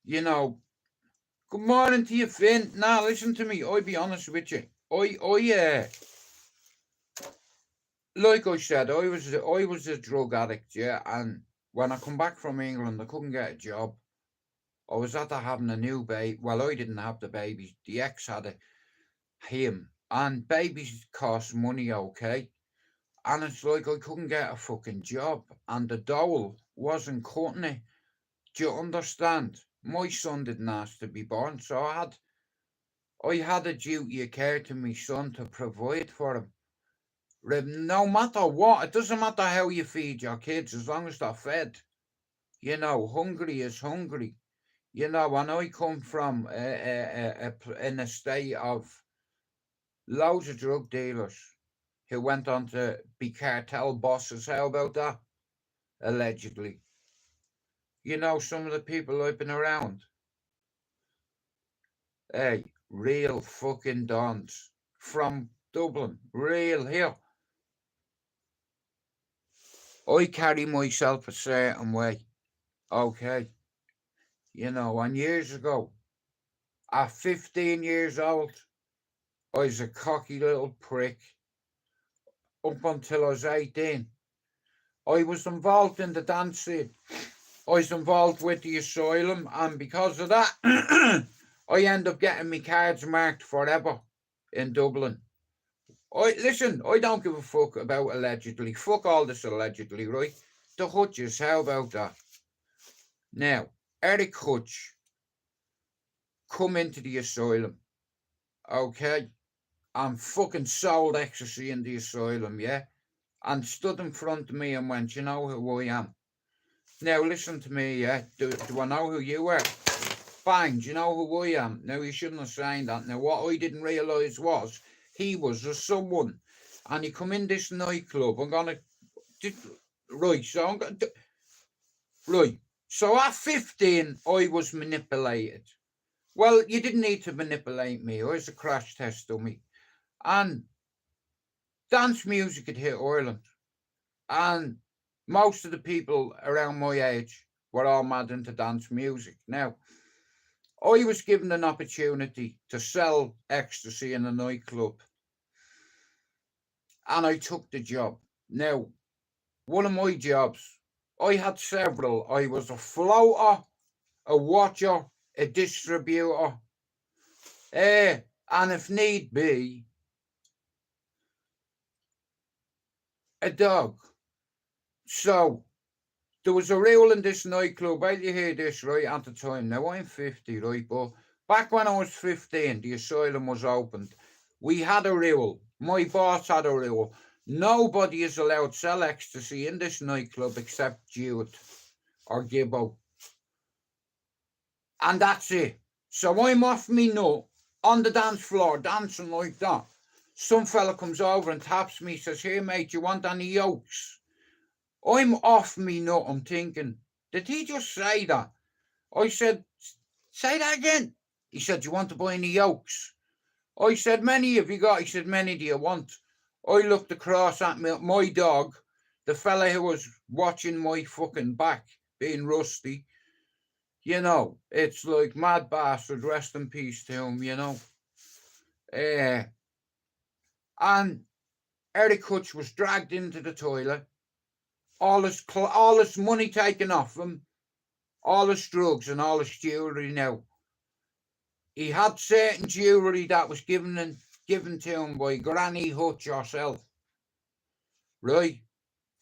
You know, good morning to you, Finn. Now, listen to me. I'll be honest with you. Like I said, I was a drug addict, yeah. And when I come back from England, I couldn't get a job. I was after having a new baby. Well, I didn't have the baby. The ex had him. And babies cost money, okay? And it's like I couldn't get a fucking job. And the dole wasn't cutting it. Do you understand? My son didn't ask to be born. So I had a duty of care to my son to provide for him. No matter what, it doesn't matter how you feed your kids, as long as they're fed. You know, hungry is hungry. You know, and I come from in a state of loads of drug dealers who went on to be cartel bosses. How about that? Allegedly. You know, some of the people I've been around. Hey, real fucking dons from Dublin. Real here. I carry myself a certain way. Okay. You know, and years ago, at 15 years old, I was a cocky little prick. Up until I was 18. I was involved in the dance scene. I was involved with the asylum, and because of that, I end up getting my cards marked forever in Dublin. Listen, I don't give a fuck about allegedly. Fuck all this allegedly, right? The Hutches, how about that? Now, Eric Hutch come into the asylum, okay, and fucking sold ecstasy in the asylum, yeah, and stood in front of me and went, you know who I am? Now listen to me, yeah. Do I know who you are? Bang, do you know who I am? Now you shouldn't have signed that. Now what I didn't realise was he was a someone, and he come in this nightclub. Right. So at 15, I was manipulated. Well, you didn't need to manipulate me. I was a crash test dummy, and dance music had hit Ireland, and most of the people around my age were all mad into dance music. Now, I was given an opportunity to sell ecstasy in a nightclub, and I took the job. Now, one of my jobs, I had several. I was a floater, a watcher, a distributor, and if need be, a dog. So, there was a rule in this nightclub. Wait till you hear this, right, at the time. Now, I'm 50, right, but back when I was 15, the asylum was opened. We had a rule. My boss had a rule. Nobody is allowed to sell ecstasy in this nightclub except Jude or Gibbo. And that's it. So I'm off me nut on the dance floor, dancing like that. Some fella comes over and taps me, says, here, mate, you want any yolks? I'm off me nut. I'm thinking, did he just say that? I said, say that again. He said, you want to buy any yolks? I said, many have you got? He said, many do you want? I looked across at my dog, the fella who was watching my fucking back, being rusty. You know, it's like mad bastard, rest in peace to him, you know. And Eric Hutch was dragged into the toilet. All his money taken off him, all his drugs and all his jewellery now. He had certain jewellery that was given to him by Granny Hutch herself, right?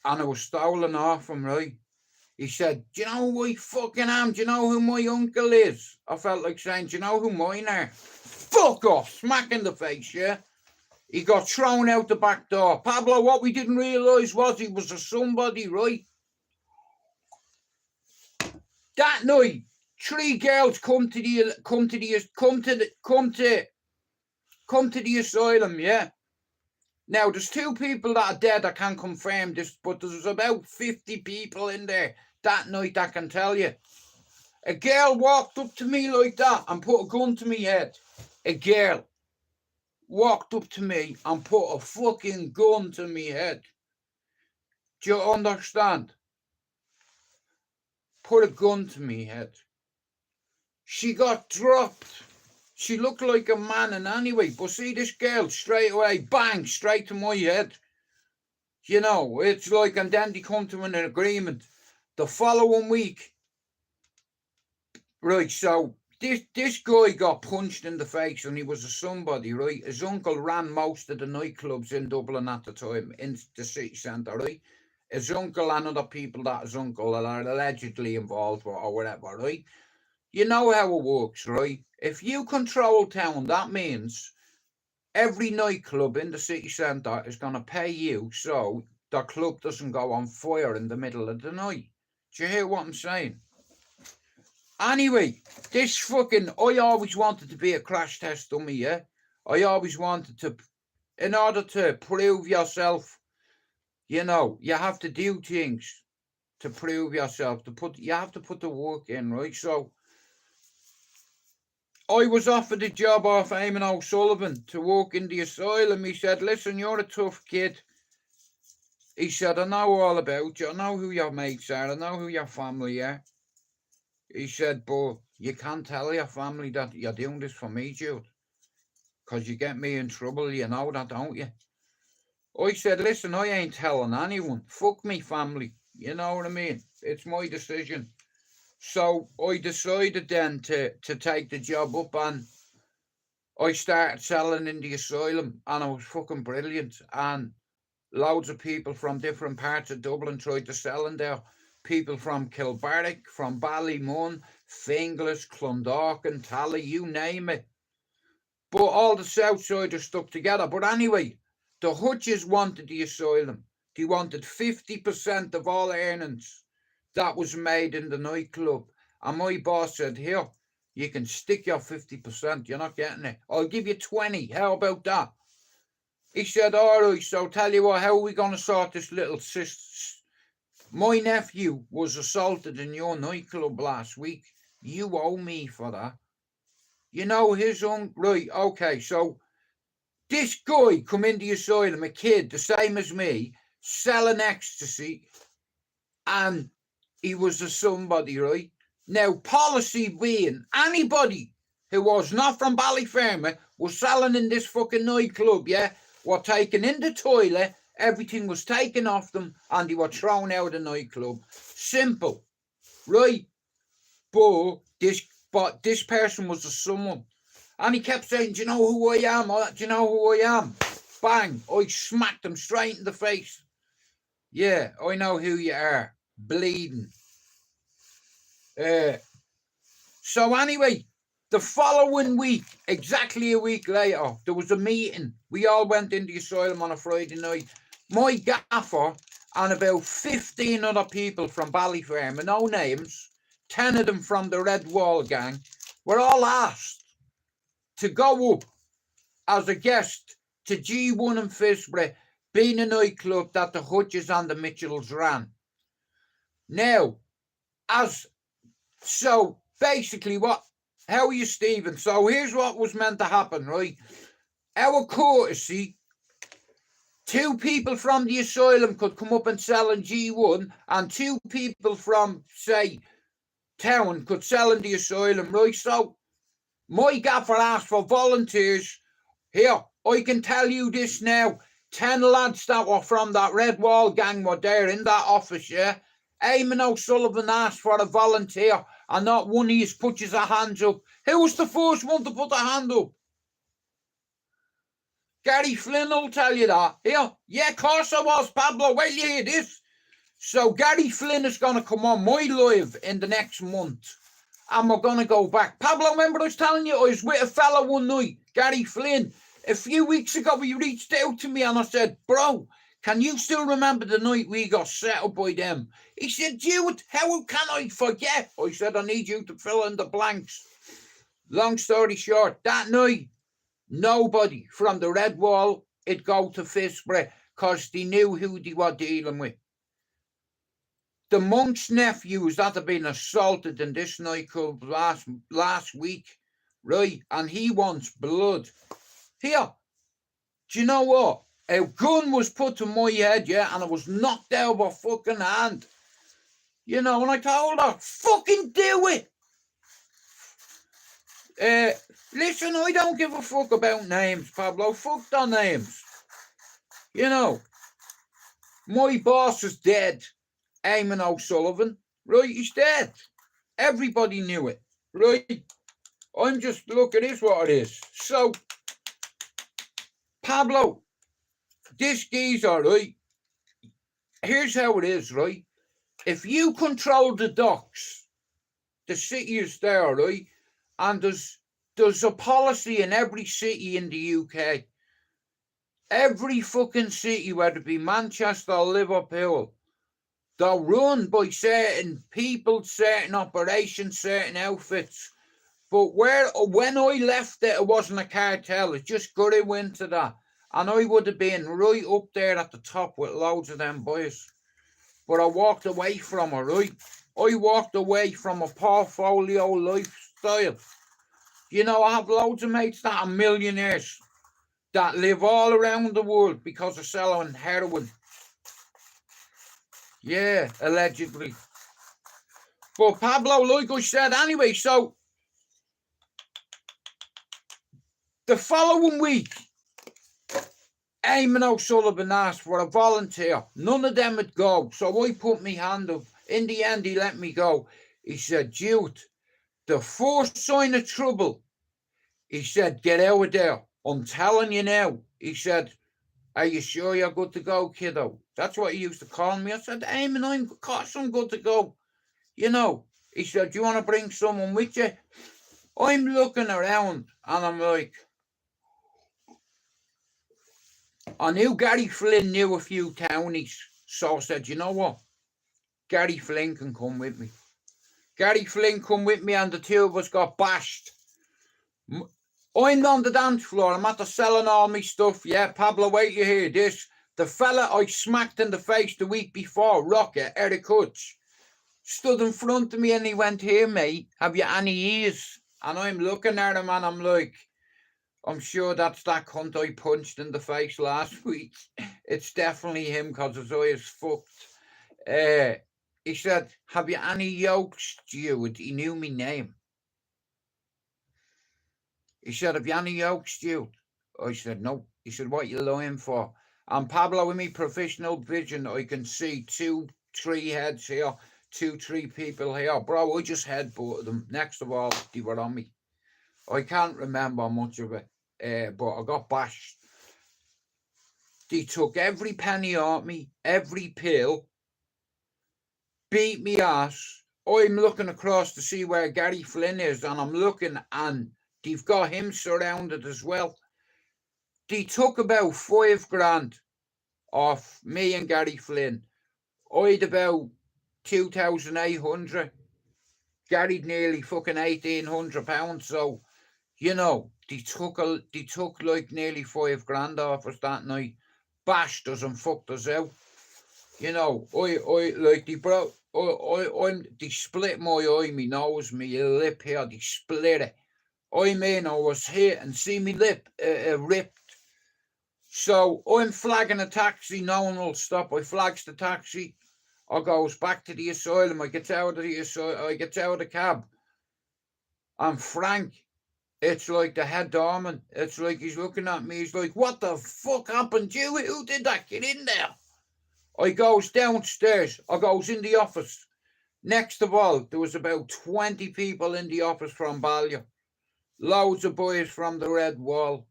And it was stolen off him, right? He said, do you know who I fucking am? Do you know who my uncle is? I felt like saying, do you know who mine are? Fuck off, smack in the face, yeah? He got thrown out the back door. Pablo, what we didn't realise was he was a somebody, right? That night, 3 girls come to the asylum, yeah. Now there's 2 people that are dead. I can't confirm this, but there's about 50 people in there that night. I can tell you. A girl walked up to me like that and put a gun to me head. A girl walked up to me and put a fucking gun to me head. Do you understand? Put a gun to me head. She got dropped. She looked like a man and anyway, but see this girl straight away, bang, straight to my head. You know, it's like, and then they come to an agreement. The following week, right, so this guy got punched in the face and he was a somebody, right? His uncle ran most of the nightclubs in Dublin at the time, in the city centre, right? His uncle and other people that his uncle are allegedly involved or whatever, right? you know how it works, right? If you control town, that means every nightclub in the city centre is going to pay you so the club doesn't go on fire in the middle of the night. Do you hear what I'm saying? Anyway, this fucking, I always wanted to be a crash test dummy, yeah? I always wanted to, in order to prove yourself, you know, you have to do things to prove yourself, you have to put the work in, right? So, I was offered a job off Eamon O'Sullivan to work in the asylum. He said, listen, you're a tough kid. He said, I know all about you. I know who your mates are. I know who your family are. He said, but you can't tell your family that you're doing this for me, Jude. Because you get me in trouble, you know that, don't you? I said, listen, I ain't telling anyone. Fuck me family. You know what I mean? It's my decision. So I decided then to take the job up, and I started selling in the asylum, and it was fucking brilliant. And loads of people from different parts of Dublin tried to sell in there. People from Kilbarrack, from Ballymun, Finglas, Clondalkin, Tally, you name it. But all the Southsiders stuck together. But anyway, the Hutches wanted the asylum. They wanted 50% of all earnings that was made in the nightclub. And my boss said, here, you can stick your 50%. You're not getting it. I'll give you 20. How about that? He said, all right, so tell you what, how are we going to sort this little My nephew was assaulted in your nightclub last week. You owe me for that. You know his own, right, okay, so this guy come in the asylum, a kid, the same as me, selling ecstasy, and he was a somebody, right? Now, policy being, anybody who was not from Ballyfermot was selling in this fucking nightclub, yeah, were taken in the toilet, everything was taken off them, and they were thrown out of the nightclub. Simple, right? But this person was a someone. And he kept saying, do you know who I am? Do you know who I am? Bang, I smacked him straight in the face. Yeah, I know who you are. Bleeding. So anyway, the following week, exactly a week later, there was a meeting. We all went in the asylum on a Friday night. My gaffer and about 15 other people from Ballyfermot, no names, 10 of them from the Red Wall gang, were all asked to go up as a guest to G1 in Fisbury, being a nightclub that the Hutches and the Mitchells ran. Now, so basically how are you, Stephen? So here's what was meant to happen, right? Our courtesy, 2 people from the asylum could come up and sell in G1, and 2 people from, say, town could sell in the asylum, right? So my gaffer asked for volunteers. Here, I can tell you this now. 10 lads that were from that Red Wall gang were there in that office, yeah? Eamon O'Sullivan asked for a volunteer, and not one of you put his hands up. Who was the first one to put a hand up? Gary Flynn will tell you that. Here, yeah, of course I was, Pablo. Well, you hear this. So Gary Flynn is going to come on my live in the next month, and we're going to go back. Pablo, remember I was telling you, I was with a fella one night, Gary Flynn. A few weeks ago, he reached out to me and I said, bro, can you still remember the night we got set up by them? He said, Jude, how can I forget? I said, I need you to fill in the blanks. Long story short, that night, nobody from the Red Wall would go to Fisbury because they knew who they were dealing with. The monk's nephews that have been assaulted in this nightclub last week, right? And he wants blood. Here, do you know what? A gun was put to my head, yeah, and I was knocked out of a fucking hand. You know, and I told her, fucking do it. Listen, I don't give a fuck about names, Pablo. Fuck the names. You know, my boss is dead, Eamon O'Sullivan. Right, he's dead. Everybody knew it. Right? I'm just, look, it is what it is. So, Pablo, this geezer, right? Here's how it is, right? If you control the docks the city is there, right? And there's a policy in every city in the UK. Every fucking city, whether it be Manchester or Liverpool, they're run by certain people, certain operations, certain outfits. But when I left it wasn't a cartel. It just got into that. And I would have been right up there at the top with loads of them boys. But I walked away from it, right? I walked away from a portfolio lifestyle. You know, I have loads of mates that are millionaires that live all around the world because of selling heroin. Yeah, allegedly. But Pablo, like I said, anyway, so the following week, Eamon O'Sullivan asked for a volunteer. None of them would go. So I put my hand up. In the end, he let me go. He said, Jude, the first sign of trouble, he said, get out of there. I'm telling you now. He said, are you sure you're good to go, kiddo? That's what he used to call me. I said, Eamon, of course I'm good to go. You know, he said, do you want to bring someone with you? I'm looking around and I'm like, I knew Gary Flynn knew a few townies. So I said, you know what? Gary Flynn can come with me. Gary Flynn come with me and the two of us got bashed. I'm on the dance floor. I'm after selling all my stuff. Yeah, Pablo, wait you hear this. The fella I smacked in the face the week before, Rocket, Eric Hutch, stood in front of me and he went, here, mate, have you any ears? And I'm looking at him and I'm like, I'm sure that's that cunt I punched in the face last week. It's definitely him because his eye is fucked. He said, have you any yolks, Stuart? He knew me name. He said, have you any yolks, Stuart? I said, no. He said, what are you lying for? And Pablo, with me professional vision, I can see 2, 3 heads here, 2, 3 people here. Bro, I just headbutted them. Next of all, they were on me. I can't remember much of it, but I got bashed. They took every penny off me, every pill, beat me ass. I'm looking across to see where Gary Flynn is, and I'm looking, and they've got him surrounded as well. They took about 5 grand off me and Gary Flynn. I'd about 2,800. Gary'd nearly fucking £1,800. So, you know, they took like nearly 5 grand off us that night. Bashed us and fucked us out. You know, they split my eye, me nose, me lip here, they split it. I mean, I was hit and see me lip ripped. So I'm flagging a taxi, no one will stop. I flags the taxi. I goes back to the asylum. I get out of the cab. And Frank, it's like the head doorman. It's like he's looking at me. He's like, what the fuck happened to you? Who did that? Get in there. I goes downstairs. I goes in the office. Next of all, there was about 20 people in the office from Ballier. Loads of boys from the Red Wall.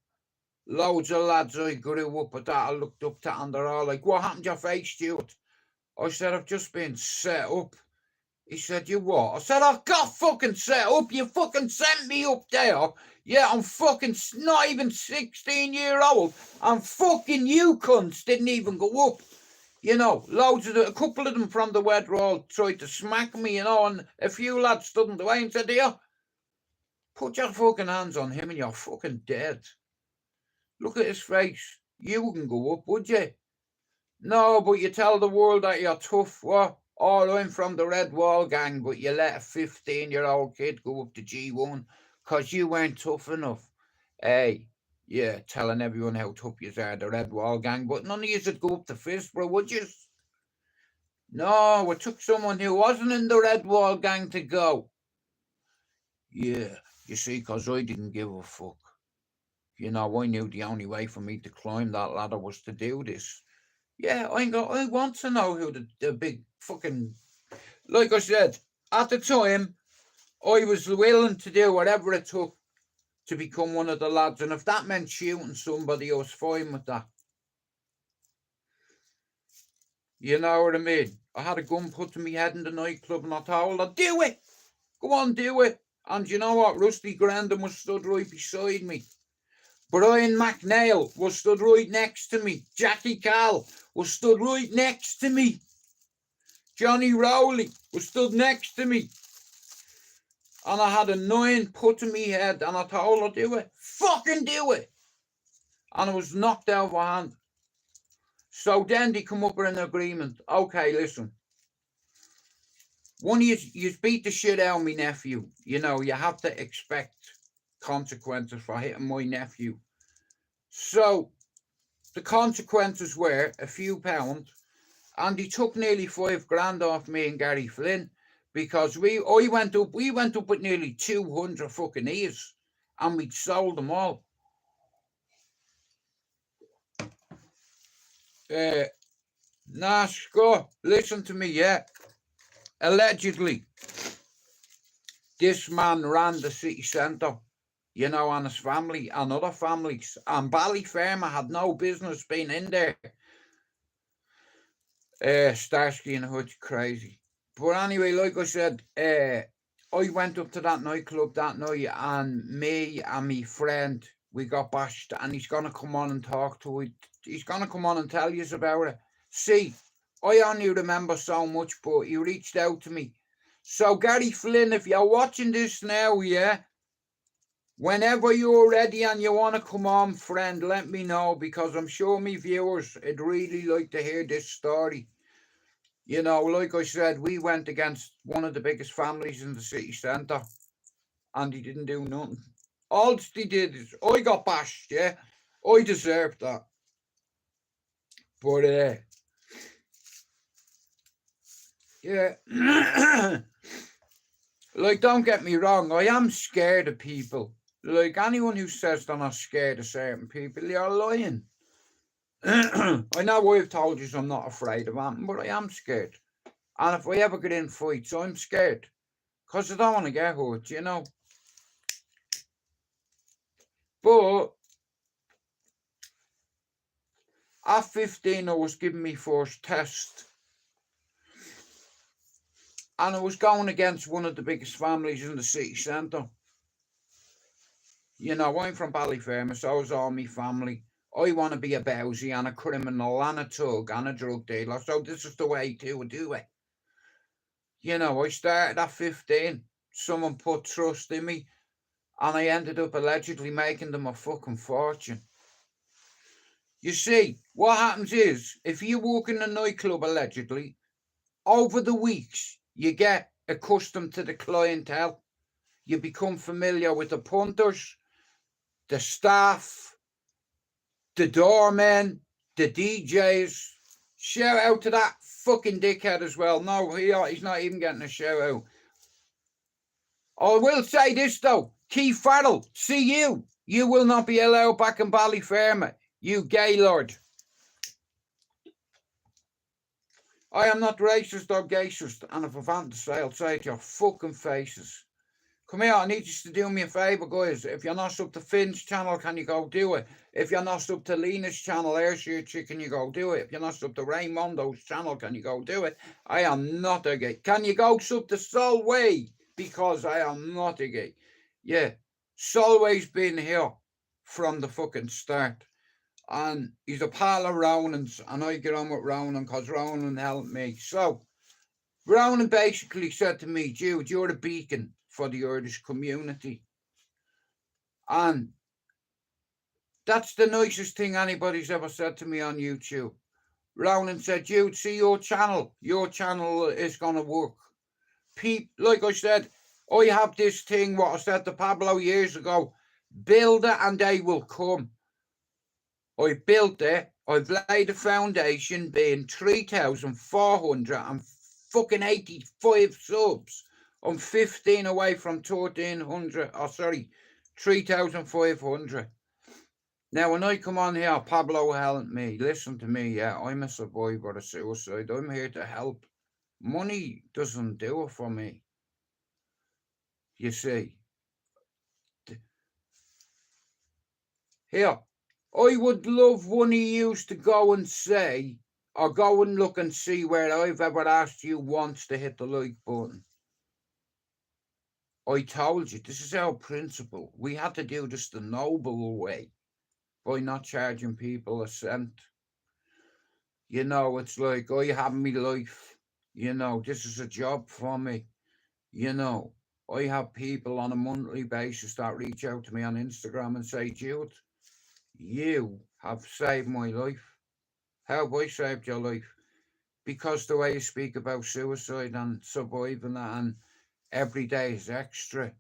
Loads of lads I grew up with that I looked up to, and they're all like, what happened to your face, Stuart? I said, I've just been set up. He said, you what? I said, I got fucking set up. You fucking sent me up there. Yeah, I'm fucking not even 16-year-old. And fucking you cunts didn't even go up. You know, a couple of them from the Red Wall tried to smack me, you know, and a few lads stood in the way and said, here, put your fucking hands on him and you're fucking dead. Look at his face. You wouldn't go up, would you? No, but you tell the world that you're tough. What? Oh, I'm from the Red Wall gang, but you let a 15-year-old kid go up to G1 because you weren't tough enough. Hey, yeah, telling everyone how tough you are, the Red Wall gang, but none of you would go up to Fistborough, would you? No, it took someone who wasn't in the Red Wall gang to go. Yeah, you see, because I didn't give a fuck. You know, I knew the only way for me to climb that ladder was to do this. Yeah, I want to know who the big fucking... Like I said, at the time, I was willing to do whatever it took to become one of the lads. And if that meant shooting somebody, I was fine with that. You know what I mean? I had a gun put to my head in the nightclub and I told her, do it! Go on, do it. And you know what? Rusty Grandin was stood right beside me. Brian McNeil was stood right next to me. Jackie Cal was stood right next to me. Johnny Rowley was stood next to me. And I had a 9 put in me head, and I told her, do it. Fucking do it. And I was knocked out of my hand. So then they come up with an agreement. Okay, listen. One of you beat the shit out of my nephew. You know, you have to expect consequences for hitting my nephew. So the consequences were a few pounds, and he took nearly $5,000 off me and Gary Flynn, because we went up with nearly 200 fucking ears, and we'd sold them all. Nah, Scott, listen to me, yeah. Allegedly, this man ran the city centre, you know, and his family and other families, and Ballyfermot had no business being in there. Starsky and Hutch, crazy. But anyway, like I said, I went up to that nightclub that night, and me and my friend, we got bashed, and he's going to come on and talk to it. He's going to come on and tell you about it. See, I only remember so much, but he reached out to me. So, Gary Flynn, if you're watching this now, yeah, whenever you're ready and you want to come on, friend, let me know, because I'm sure my viewers would really like to hear this story. You know, like I said, we went against one of the biggest families in the city centre, and he didn't do nothing. All he did is, I got bashed, yeah. I deserved that. But, yeah. Like, don't get me wrong, I am scared of people. Like, anyone who says they're not scared of certain people, you're lying. I know I've told you I'm not afraid of them, but I am scared. And if I ever get in fights, I'm scared. Because I don't want to get hurt, you know. But at 15, I was giving me first test. And I was going against one of the biggest families in the city centre. You know, I'm from Ballyfermot, so is all my family. I want to be a bowsy and a criminal and a thug and a drug dealer, so this is the way to do it. You know, I started at 15. Someone put trust in me, and I ended up allegedly making them a fucking fortune. You see, what happens is, if you walk in a nightclub allegedly, over the weeks, you get accustomed to the clientele. You become familiar with the punters, the staff, the doormen, the DJs. Shout out to that fucking dickhead as well. No, he's not even getting a shout out. I will say this though, Keith Farrell, see you. You will not be allowed back in Ballyfermot, you gaylord. I am not racist or gayist, and if I've had to say, I'll say it to your fucking faces. Come here, I need you to do me a favour, guys. If you're not sub to Finn's channel, can you go do it? If you're not sub to Lena's channel, Ayrshire Chicken, you go do it. If you're not sub to Raymondo's channel, can you go do it? I am not a gay. Can you go sub to Solway? Because I am not a gay. Yeah, Solway's been here from the fucking start. And he's a pal of Ronan's, and I get on with Ronan because Ronan helped me. So, Ronan basically said to me, Jude, you're a beacon for the Irish community. And that's the nicest thing anybody's ever said to me on YouTube. Ronan said, Jude, see your channel is going to work. Like I said, I have this thing, what I said to Pablo years ago, build it and they will come. I built it, I've laid a foundation being 3,485 subs. I'm 15 away from 1,300, 3,500. Now, when I come on here, Pablo helped me. Listen to me, yeah, I'm a survivor of suicide. I'm here to help. Money doesn't do it for me. You see. Here, I would love one of you to go and say, or go and look and see where I've ever asked you once to hit the like button. I told you, this is our principle. We had to do this the noble way by not charging people a cent. You know, it's like, I have my life. You know, this is a job for me. You know, I have people on a monthly basis that reach out to me on Instagram and say, Jude, you have saved my life. How have I saved your life? Because the way you speak about suicide and surviving that, and every day is extra.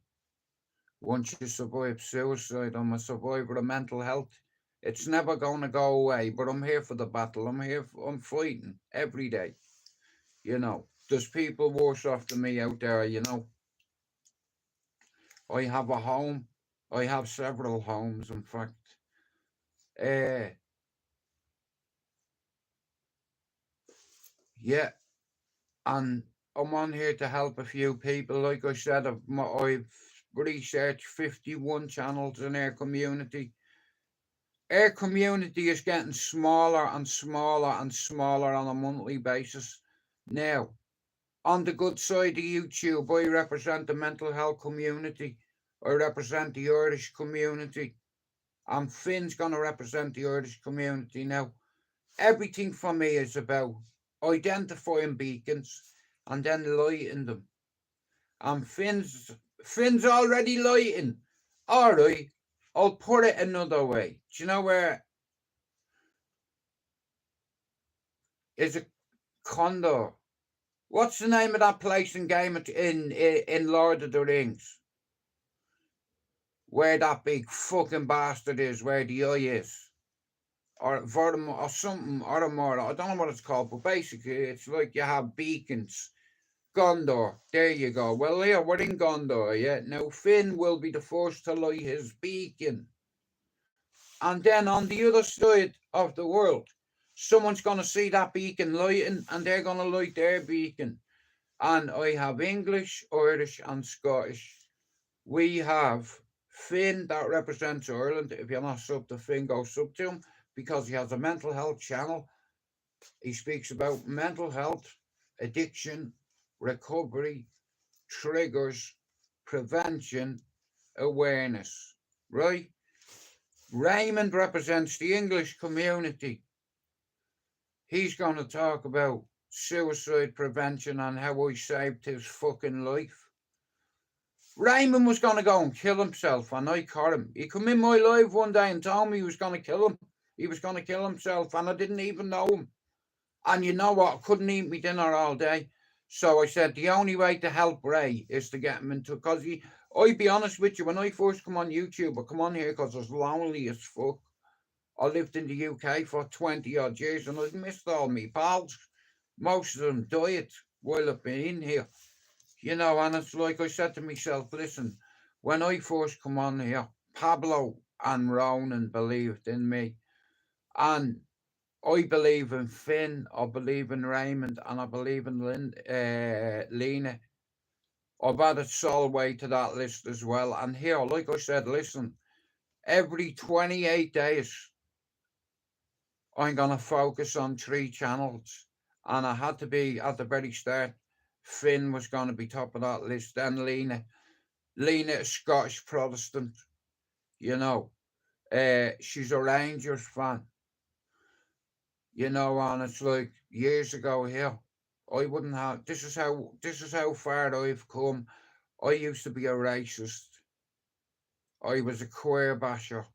Once you survive suicide, I'm a survivor of mental health. It's never going to go away, but I'm here for the battle. I'm fighting every day. You know, there's people worse off than me out there, you know. I have a home. I have several homes, in fact. Yeah, and I'm on here to help a few people. Like I said, I've researched 51 channels in our community. Our community is getting smaller and smaller and smaller on a monthly basis. Now, on the good side of YouTube, I represent the mental health community. I represent the Irish community. And Finn's going to represent the Irish community. Now, everything for me is about identifying beacons and then lighting them. And Finn's already lighting. All right, I'll put it another way. Do you know where is it? Condor. What's the name of that place in in Lord of the Rings? Where that big fucking bastard is, where the eye is. Or Voldemort or something, or more. I don't know what it's called, but basically it's like you have beacons. Gondor, there you go. Well, yeah, we're in Gondor, yeah. Now Finn will be the first to light his beacon. And then on the other side of the world, someone's going to see that beacon lighting and they're going to light their beacon. And I have English, Irish, and Scottish. We have Finn that represents Ireland. If you're not sub to Finn, go sub to him because he has a mental health channel. He speaks about mental health, addiction, recovery, triggers, prevention, awareness. Right? Raymond represents the English community. He's going to talk about suicide prevention and how I saved his fucking life. Raymond was going to go and kill himself, and I caught him. He come in my live one day and told me he was going to kill him. He was going to kill himself, and I didn't even know him. And you know what? I couldn't eat my dinner all day. So I said the only way to help Ray is to get him into, because I'll be honest with you, when I first come on YouTube, I come on here because I was lonely as fuck. I lived in the UK for 20 odd years and I've missed all my pals. Most of them died while I've been in here. You know, and it's like I said to myself, listen, when I first come on here, Pablo and Ronan believed in me. And I believe in Finn, I believe in Raymond, and I believe in Lena. I've added Solway to that list as well. And here, like I said, listen, every 28 days, I'm going to focus on 3 channels. And I had to be, at the very start, Finn was going to be top of that list. Then Lena. Lena is Scottish Protestant, you know. She's a Rangers fan. You know, and it's like years ago here, I wouldn't have, this is how far I've come. I used to be a racist. I was a queer basher.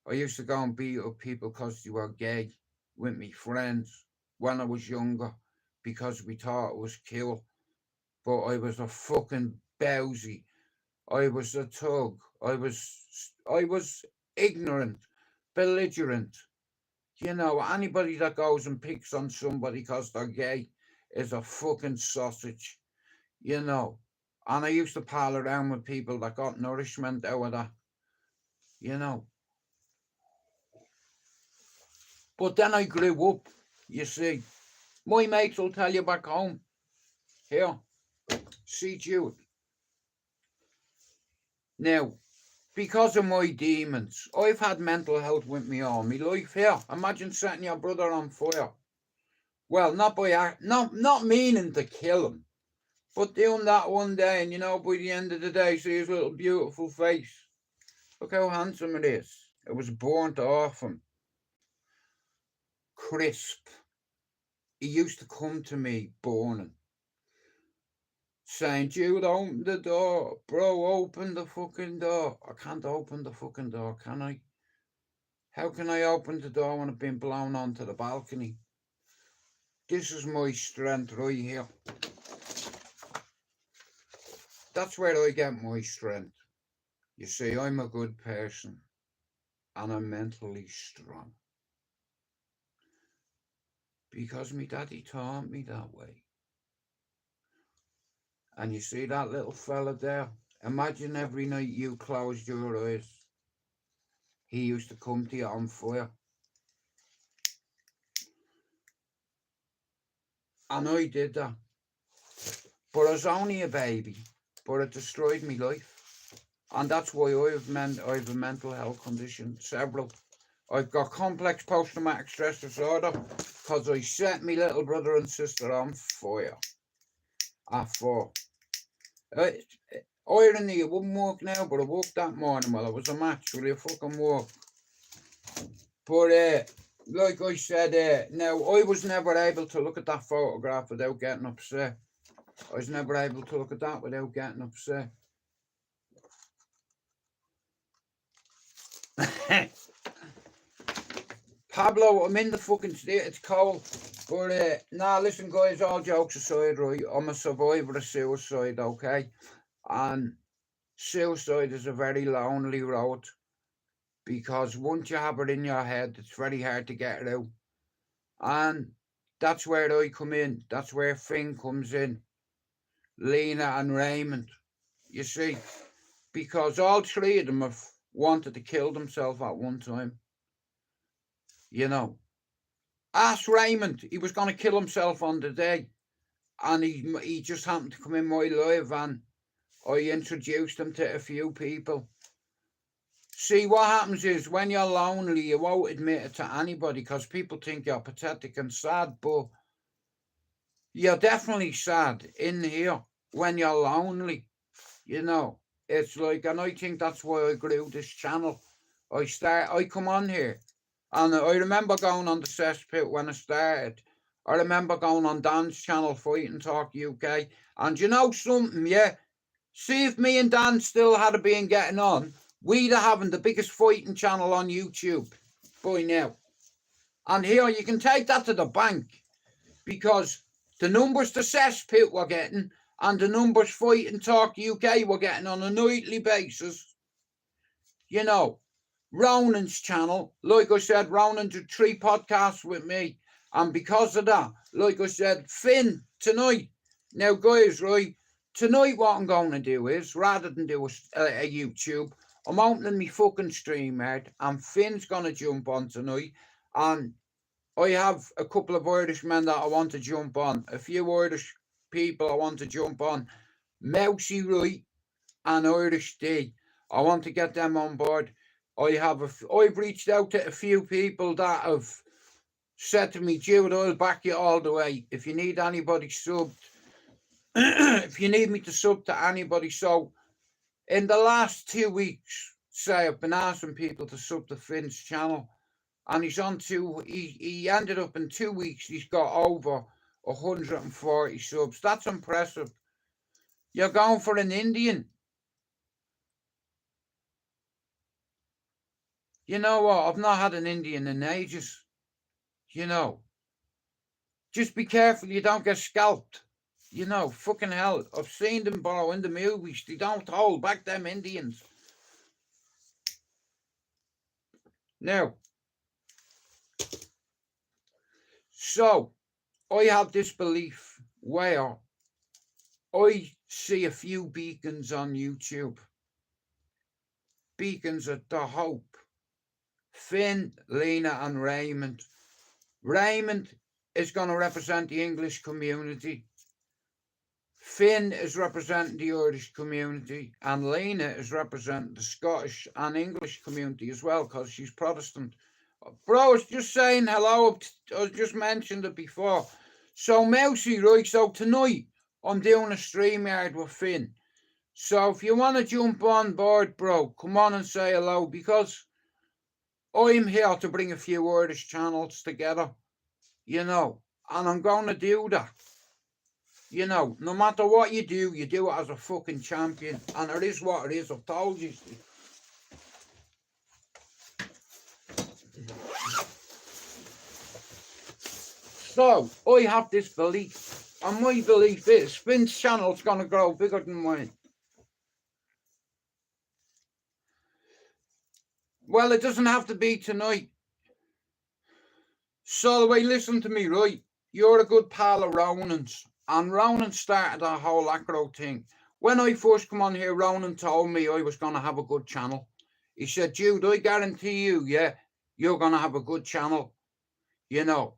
I used to go and beat up people because they were gay with me friends when I was younger because we thought it was cool. But I was a fucking bowsy. I was a tug. I was ignorant, belligerent. You know, anybody that goes and picks on somebody because they're gay is a fucking sausage, you know. And I used to pal around with people that got nourishment out of that, you know. But then I grew up, you see. My mates will tell you back home. Here, see Jude. Now, because of my demons, I've had mental health with me all my life here. Imagine setting your brother on fire. Well, not by not meaning to kill him, But doing that one day, and you know, by the end of the day, see his little beautiful face. Look how handsome it is. It was burnt off him, crisp. He used to come to me burning, saying, Jude, open the door. Bro, open the fucking door. I can't open the fucking door, can I? How can I open the door when I've been blown onto the balcony? This is my strength right here. That's where I get my strength. You see, I'm a good person and I'm mentally strong. Because me daddy taught me that way. And you see that little fella there? Imagine every night you closed your eyes. He used to come to you on fire. And I did that. But I was only a baby. But it destroyed my life. And that's why I've a mental health condition. Several. I've got complex post-traumatic stress disorder because I set my little brother and sister on fire. At 4. Irony, it wouldn't work now, but it worked that morning while I was a match. Will you fucking work? But like I said, now I was never able to look at that photograph without getting upset. I was never able to look at that without getting upset. Pablo, I'm in the fucking state, it's cold. But nah, listen guys, all jokes aside, right, I'm a survivor of suicide, okay? And suicide is a very lonely road. Because once you have it in your head, it's very hard to get it out. And that's where I come in. That's where Finn comes in. Lena and Raymond. You see, because all 3 of them have wanted to kill themselves at one time. You know. Ask Raymond. He was going to kill himself on the day. And he just happened to come in my live and I introduced him to a few people. See, what happens is when you're lonely, you won't admit it to anybody because people think you're pathetic and sad, but you're definitely sad in here when you're lonely. You know, it's like, and I think that's why I grew this channel. I come on here, and I remember going on the cesspit when I started. I remember going on Dan's channel, Fight and Talk UK, and you know something, yeah? See if me and Dan still had been getting on, we'd have having the biggest fighting channel on YouTube by now. And here, you can take that to the bank. Because the numbers the cesspit were getting and the numbers Fight and Talk UK were getting on a nightly basis. You know, Ronan's channel, like I said, Ronan did 3 podcasts with me. And because of that, like I said, Finn, tonight. Now, guys, right, tonight what I'm going to do is, rather than do a YouTube, I'm opening my fucking stream, mate, and Finn's going to jump on tonight. And I have a couple of Irishmen that I want to jump on. A few Irish people I want to jump on. Mousy Wright and Irish D. I want to get them on board. I've reached out to a few people that have said to me, Jude, I'll back you all the way. If you need anybody subbed, if you need me to sub to anybody. So in the last 2 weeks, say I've been asking people to sub to Finn's channel. And he's on he ended up in 2 weeks, he's got over 140 subs. That's impressive. You're going for an Indian. You know what? I've not had an Indian in ages. You know. Just be careful you don't get scalped. You know, fucking hell. I've seen them, bro, in the movies. They don't hold back them Indians. Now, so, I have this belief where I see a few beacons on YouTube. Beacons of the hope. Finn, Lena and Raymond. Raymond is going to represent the English community. Finn is representing the Irish community. And Lena is representing the Scottish and English community as well, because she's Protestant. Bro, I was just saying hello. I just mentioned it before. So, Mousy, right, so tonight, I'm doing a StreamYard with Finn. So if you want to jump on board, bro, come on and say hello, because I'm here to bring a few Irish channels together, you know, and I'm going to do that. You know, no matter what you do it as a fucking champion. And it is what it is, I've told you. So, I have this belief, and my belief is Finn's channel's going to grow bigger than mine. Well, it doesn't have to be tonight. So, listen to me, right? You're a good pal of Ronan's, and Ronan started that whole acro thing. When I first come on here, Ronan told me I was going to have a good channel. He said, Jude, I guarantee you, yeah, you're going to have a good channel, you know,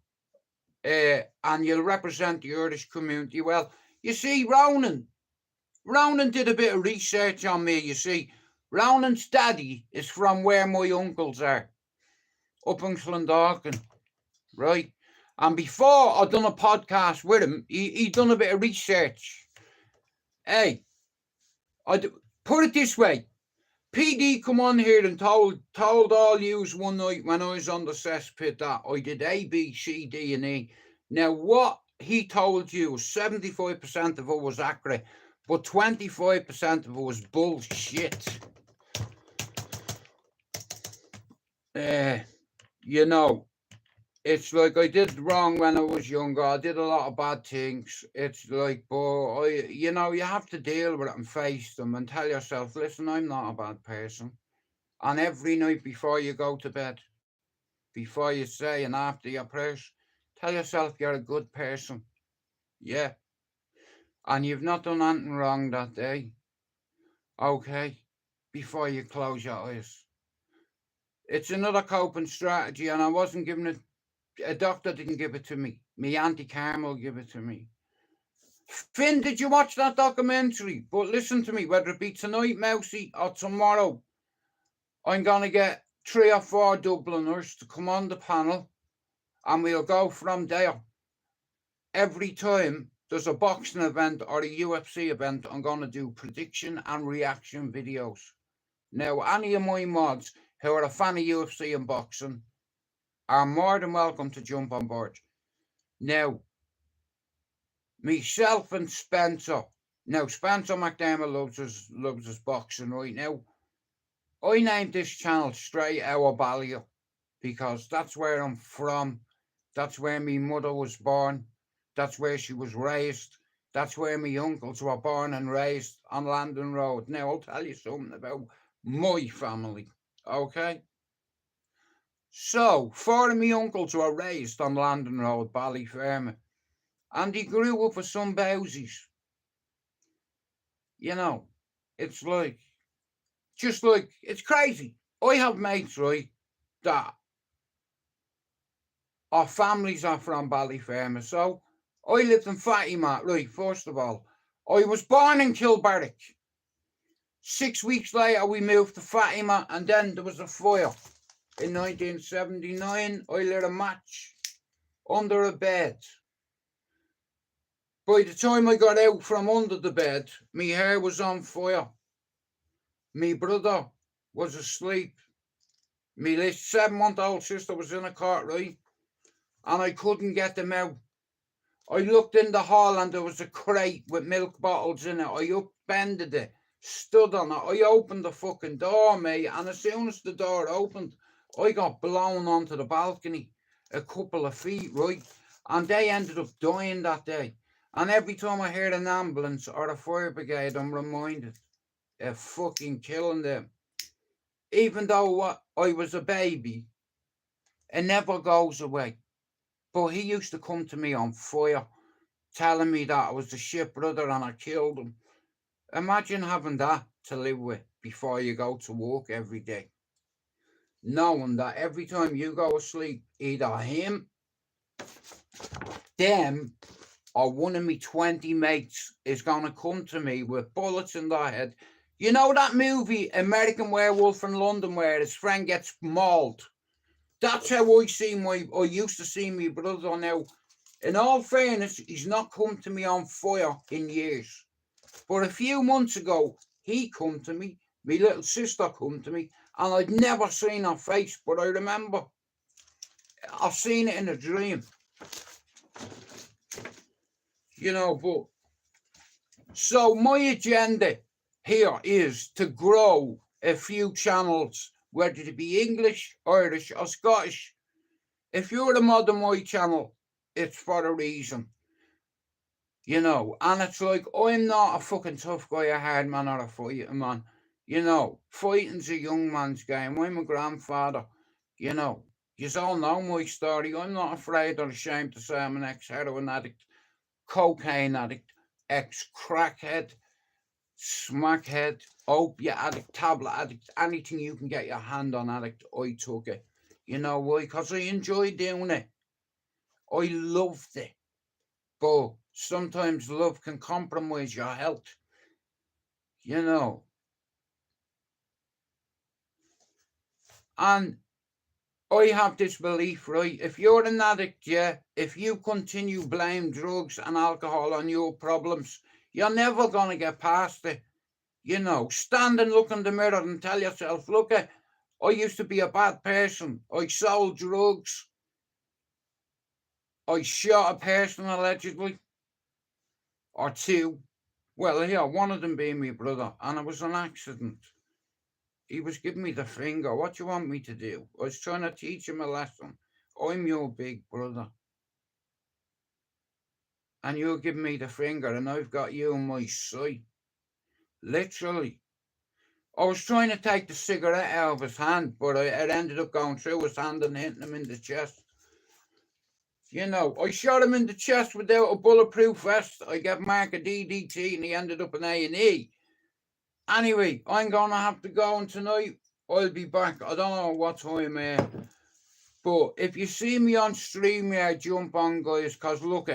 and you'll represent the Irish community well. You see, Ronan did a bit of research on me, you see. Ronan's daddy is from where my uncles are, up in Clondalkin, right? And before I done a podcast with him, he done a bit of research. Hey, put it this way. PD come on here and told all yous one night when I was on the cesspit that I did A, B, C, D, and E. Now, what he told you, 75% of it was accurate, but 25% of it was bullshit. You know, it's like I did wrong when I was younger. I did a lot of bad things. It's like, but you know, you have to deal with it and face them and tell yourself, listen, I'm not a bad person. And every night before you go to bed, before you say and after your prayers, tell yourself you're a good person. Yeah. And you've not done anything wrong that day. Okay. Before you close your eyes. It's another coping strategy, and I wasn't given it. A doctor didn't give it to me. Me Auntie Carmel gave it to me. Finn, did you watch that documentary? But listen to me, whether it be tonight, Mousy, or tomorrow, I'm going to get 3 or 4 Dubliners to come on the panel, and we'll go from there. Every time there's a boxing event or a UFC event, I'm going to do prediction and reaction videos. Now, any of my mods who are a fan of UFC and boxing are more than welcome to jump on board. Now, myself and Spencer. Now, Spencer McDermott loves his boxing right now. I named this channel STRAIGHTOUTTABALLYER because that's where I'm from. That's where my mother was born. That's where she was raised. That's where my uncles were born and raised on Landon Road. Now, I'll tell you something about my family, okay? So, 4 of my uncles were raised on Landon Road, Ballyfermot, and they grew up with some bowsies. You know, it's like, just like, it's crazy. I have mates, right, that our families are from Ballyfermot. So, I lived in Fatima, right, first of all. I was born in Kilbarrack. 6 weeks later, we moved to Fatima, and then there was a fire. In 1979, I lit a match under a bed. By the time I got out from under the bed, my hair was on fire. My brother was asleep. My 7-month-old sister was in a cot, right? And I couldn't get them out. I looked in the hall and there was a crate with milk bottles in it. I upended it, stood on it. I opened the fucking door, mate. And as soon as the door opened, I got blown onto the balcony a couple of feet, right? And they ended up dying that day. And every time I hear an ambulance or a fire brigade, I'm reminded of fucking killing them. Even though I was a baby, it never goes away. But he used to come to me on fire, telling me that I was a shit brother and I killed him. Imagine having that to live with before you go to work every day. Knowing that every time you go to sleep, either him, them, or one of me 20 mates is going to come to me with bullets in their head. You know that movie, American Werewolf in London, where his friend gets mauled? That's how I used to see my brother now. In all fairness, he's not come to me on fire in years. But a few months ago, he come to me, my little sister come to me, and I'd never seen her face, but I remember I've seen it in a dream. You know, but so my agenda here is to grow a few channels, whether it be English, Irish, or Scottish. If you're a mod on my channel, it's for a reason. You know, and it's like, I'm not a fucking tough guy, a hard man, or a fighting man. You know, fighting's a young man's game. I'm a grandfather. You know, you all know my story. I'm not afraid or ashamed to say I'm an ex-heroin addict, cocaine addict, ex-crackhead, smackhead, opiate addict, tablet addict, anything you can get your hand on addict, I took it. You know why? Because I enjoyed doing it. I loved it. But sometimes love can compromise your health. You know. And I have this belief, right? If you're an addict, yeah, if you continue blame drugs and alcohol on your problems, you're never going to get past it. You know, stand and look in the mirror and tell yourself, look, I used to be a bad person. I sold drugs. I shot a person allegedly. Or two. Well, yeah, one of them being my brother. And it was an accident. He was giving me the finger. What do you want me to do? I was trying to teach him a lesson. I'm your big brother. And you're giving me the finger and I've got you in my sight. Literally. I was trying to take the cigarette out of his hand, but it ended up going through his hand and hitting him in the chest. You know, I shot him in the chest without a bulletproof vest. I gave Mark a DDT and he ended up in A&E. Anyway, I'm going to have to go on tonight. I'll be back. I don't know what time, but if you see me on StreamYard, jump on, guys, because look,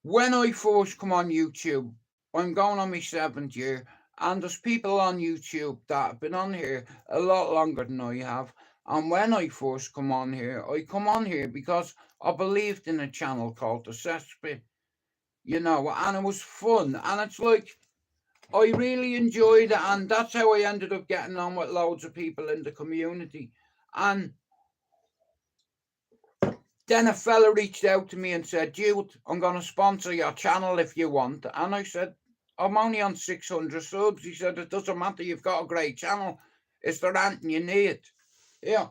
when I first come on YouTube, I'm going on my 7th year, and there's people on YouTube that have been on here a lot longer than I have. And when I first come on here, I come on here because I believed in a channel called The Cesspit, you know, and it was fun. And it's like, I really enjoyed it, and that's how I ended up getting on with loads of people in the community. And then a fella reached out to me and said, Jude, I'm going to sponsor your channel if you want. And I said, I'm only on 600 subs. He said, it doesn't matter, you've got a great channel. Is there anything you need? Yeah.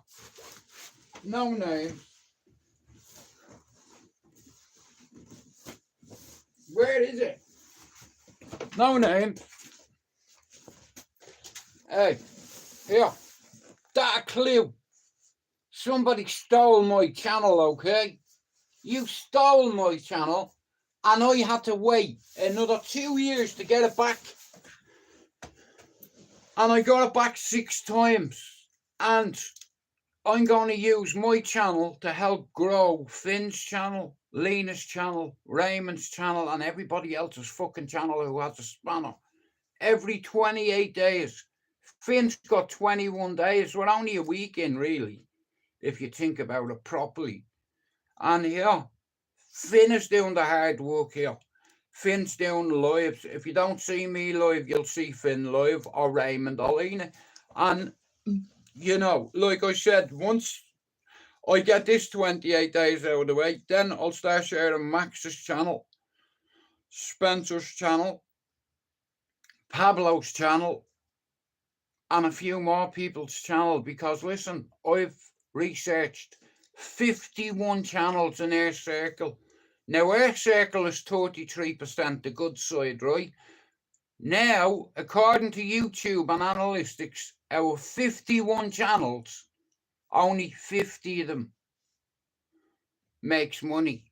No name. Where is it? No name. Hey, here. That a clue. Somebody stole my channel, okay? You stole my channel, and I had to wait another 2 years to get it back. And I got it back 6 times. And I'm going to use my channel to help grow Finn's channel, Lena's channel, Raymond's channel, and everybody else's fucking channel who has a spanner. Every 28 days. Finn's got 21 days. We're only a week in, really, if you think about it properly. And yeah, Finn is doing the hard work here. Finn's doing the lives. If you don't see me live, you'll see Finn live, or Raymond or Lena. And, you know, like I said, once I get this 28 days out of the way, then I'll start sharing Max's channel, Spencer's channel, Pablo's channel, and a few more people's channel, because listen, I've researched 51 channels in our circle. Now, our circle is 33% the good side, right? Now, according to YouTube and analytics, our 51 channels, only 50 of them makes money,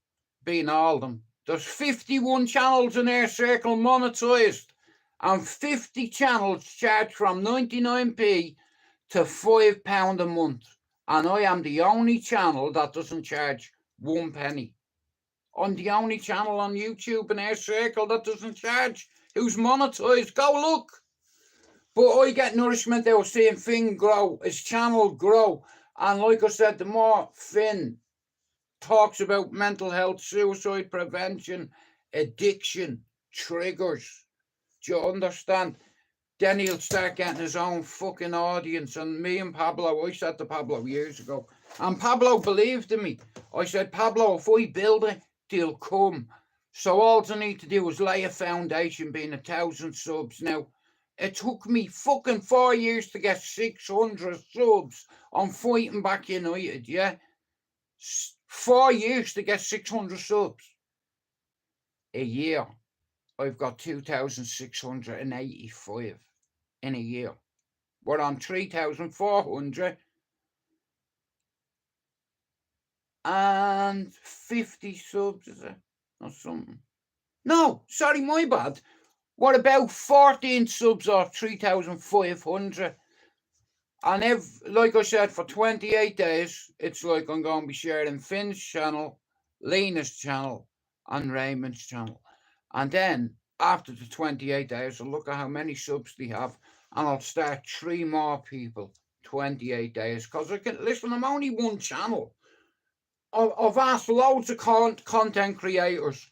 being all of them. There's 51 channels in our circle monetized, and 50 channels charge from 99p to £5 a month. And I am the only channel that doesn't charge 1 penny. I'm the only channel on YouTube in our circle that doesn't charge, who's monetized. Go look. But I get nourishment out of seeing Finn grow, his channel grow. And like I said, the more Finn talks about mental health, suicide prevention, addiction, triggers. Do you understand? Then he'll start getting his own fucking audience. And me and Pablo, I said to Pablo years ago, and Pablo believed in me. I said, Pablo, if we build it, they'll come. So all I need to do is lay a foundation, being 1,000 subs. Now, it took me fucking 4 years to get 600 subs on Fighting Back United, yeah? 4 years to get 600 subs. A year, I've got 2,685 in a year. We're on 3,450 subs, is it? Or something. No, sorry, my bad. We're about 14 subs or 3,500. And like I said, for 28 days, it's like I'm going to be sharing Finn's channel, Lena's channel, and Raymond's channel. And then, after the 28 days, I'll look at how many subs they have, and I'll start 3 more people, 28 days. Because I can, listen, I'm only one channel. I've asked loads of content creators.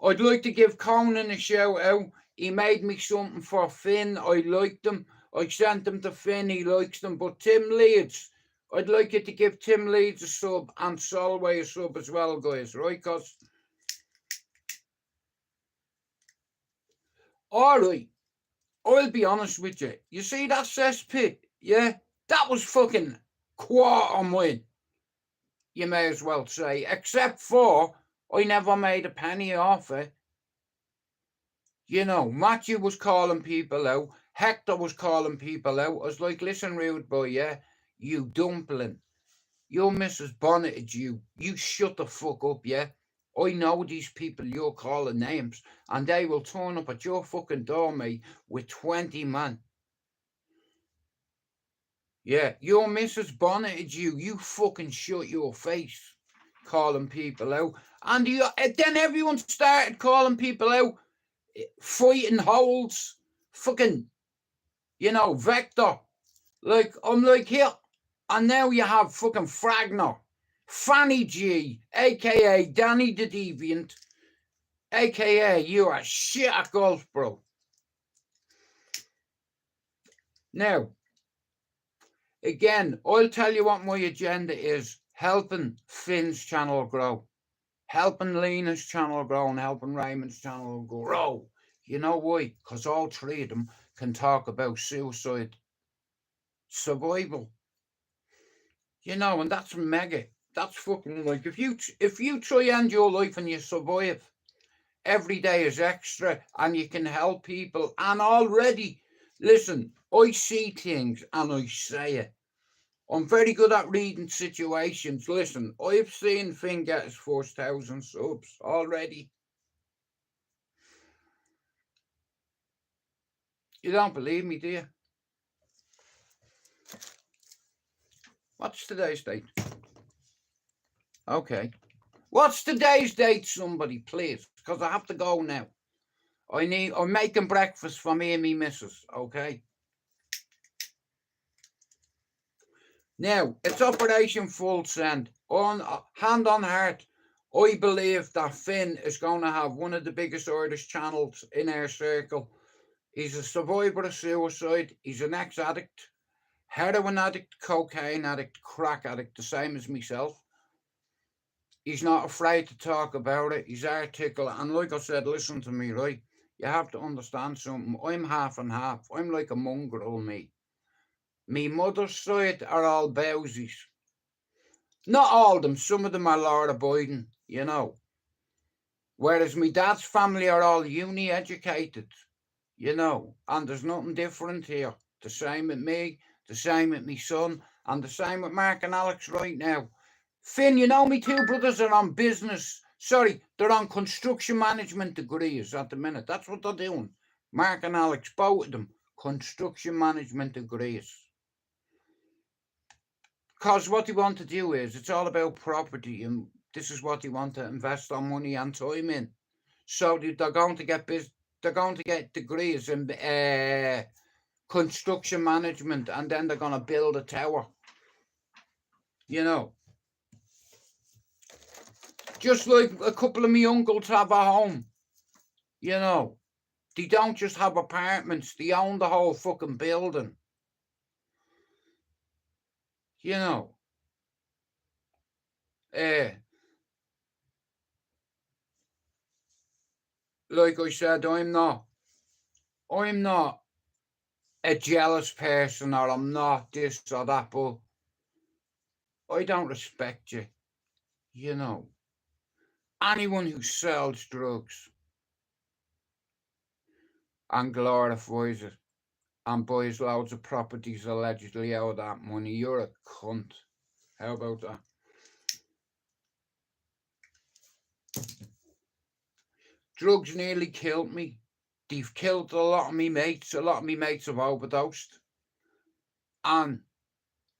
I'd like to give Conan a shout out. He made me something for Finn. I liked them. I sent them to Finn. He likes them. But Tim Leeds, I'd like you to give Tim Leeds a sub and Solway a sub as well, guys, right? Because, all right, I'll be honest with you. You see that cesspit? Yeah? That was fucking quarter mine, you may as well say. Except for, I never made a penny off it. You know, Matthew was calling people out. Hector was calling people out. I was like, listen, rude boy, yeah, you dumpling. Your Mrs. Bonneted you. You shut the fuck up, yeah? I know these people you're calling names, and they will turn up at your fucking door, mate, with 20 men. Yeah, your Mrs. Bonneted you. You fucking shut your face, calling people out. And then everyone started calling people out, fighting holes, fucking, you know, Vector. Like, I'm like, here. And now you have fucking Fragner, Fanny G, a.k.a. Danny the Deviant, a.k.a. you are shit at golf, bro. Now, again, I'll tell you what my agenda is. Helping Finn's channel grow. Helping Lena's channel grow and helping Raymond's channel grow. You know why? Because all 3 of them can talk about suicide, survival. You know, and that's mega. That's fucking like, if you try and end your life and you survive, every day is extra and you can help people. And already, listen, I see things and I say it. I'm very good at reading situations. Listen, I've seen Finn get his first 1,000 subs already. You don't believe me, do you? What's today's date? Okay. What's today's date, somebody, please? Because I have to go now. I'm making breakfast for me and me missus, okay? Now, it's Operation Full Send. Hand on heart, I believe that Finn is going to have one of the biggest Irish channels in our circle. He's a survivor of suicide. He's an ex-addict, heroin addict, cocaine addict, crack addict, the same as myself. He's not afraid to talk about it. He's articulate. And like I said, listen to me, right? You have to understand something. I'm half and half. I'm like a mongrel, me. Me mother's side are all Bowsies. Not all of them. Some of them are Laura Biden, you know. Whereas my dad's family are all uni educated, you know. And there's nothing different here. The same with me, the same with my son, and the same with Mark and Alex right now. Finn, you know, me 2 brothers are on they're on construction management degrees at the minute. That's what they're doing. Mark and Alex, both of them, construction management degrees. Because what they want to do is, it's all about property, and this is what they want to invest on money and time in. So they're going to get degrees in construction management, and then they're going to build a tower. You know. Just like a couple of me uncles have a home, you know. They don't just have apartments, they own the whole fucking building. You know. Like I said, I'm not a jealous person, or I'm not this or that, but I don't respect you. You know. Anyone who sells drugs and glorifies it and buys loads of properties allegedly out of that money, you're a cunt. How about that? Drugs nearly killed me. They've killed a lot of me mates. A lot of me mates have overdosed. And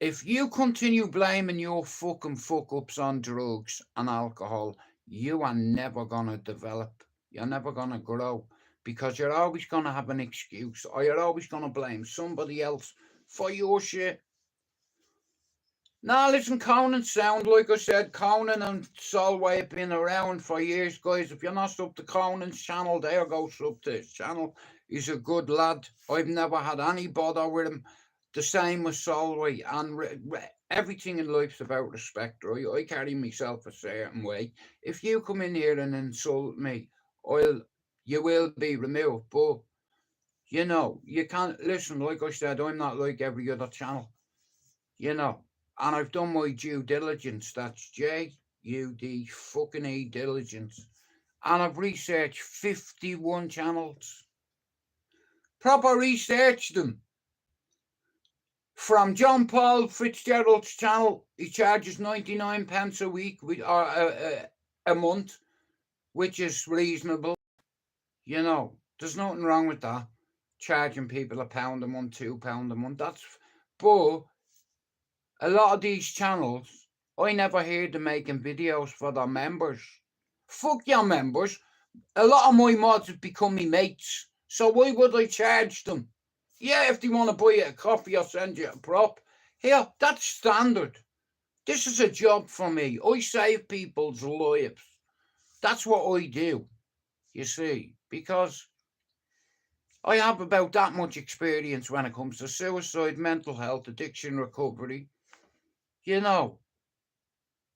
if you continue blaming your fucking fuck-ups on drugs and alcohol, you are never going to develop. You're never going to grow. Because you're always going to have an excuse. Or you're always going to blame somebody else for your shit. Now, listen, Conan's sound, like I said, Conan and Solway have been around for years, guys. If you're not sub to Conan's channel, there, go sub to his channel. He's a good lad. I've never had any bother with him. The same with Solway. And everything in life's about respect, right? I carry myself a certain way. If you come in here and insult me, you will be removed. But, you know, you can't, listen, like I said, I'm not like every other channel, you know. And I've done my due diligence. That's J-U-D fucking E diligence. And I've researched 51 channels. Proper researched them. From John Paul Fitzgerald's channel, he charges 99 pence a week or a month, which is reasonable. You know, there's nothing wrong with that. Charging people £1 a month, £2 a month. But a lot of these channels, I never heard them making videos for their members. Fuck your members. A lot of my mods have become me mates. So why would I charge them? Yeah, if they want to buy you a coffee or send you a prop. Here, that's standard. This is a job for me. I save people's lives. That's what I do, you see. Because I have about that much experience when it comes to suicide, mental health, addiction recovery. You know,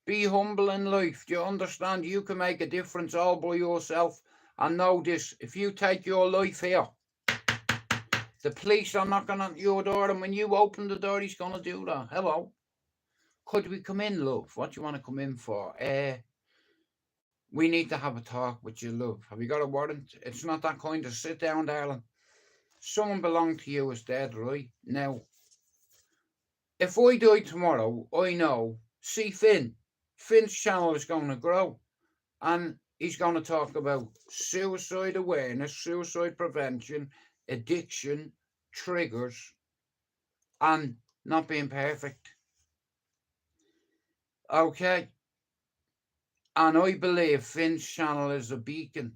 be humble in life. Do you understand? You can make a difference all by yourself. And know this, if you take your life here, the police are knocking on your door, and when you open the door, he's going to do that. Hello. Could we come in, love? What do you want to come in for? We need to have a talk with you, love. Have you got a warrant? It's not that kind of sit down, darling. Someone belonged to you is dead, right? Now, if I die tomorrow, I know, see Finn's channel is going to grow. And he's going to talk about suicide awareness, suicide prevention, addiction, triggers, and not being perfect. Okay. And I believe Finn's channel is a beacon.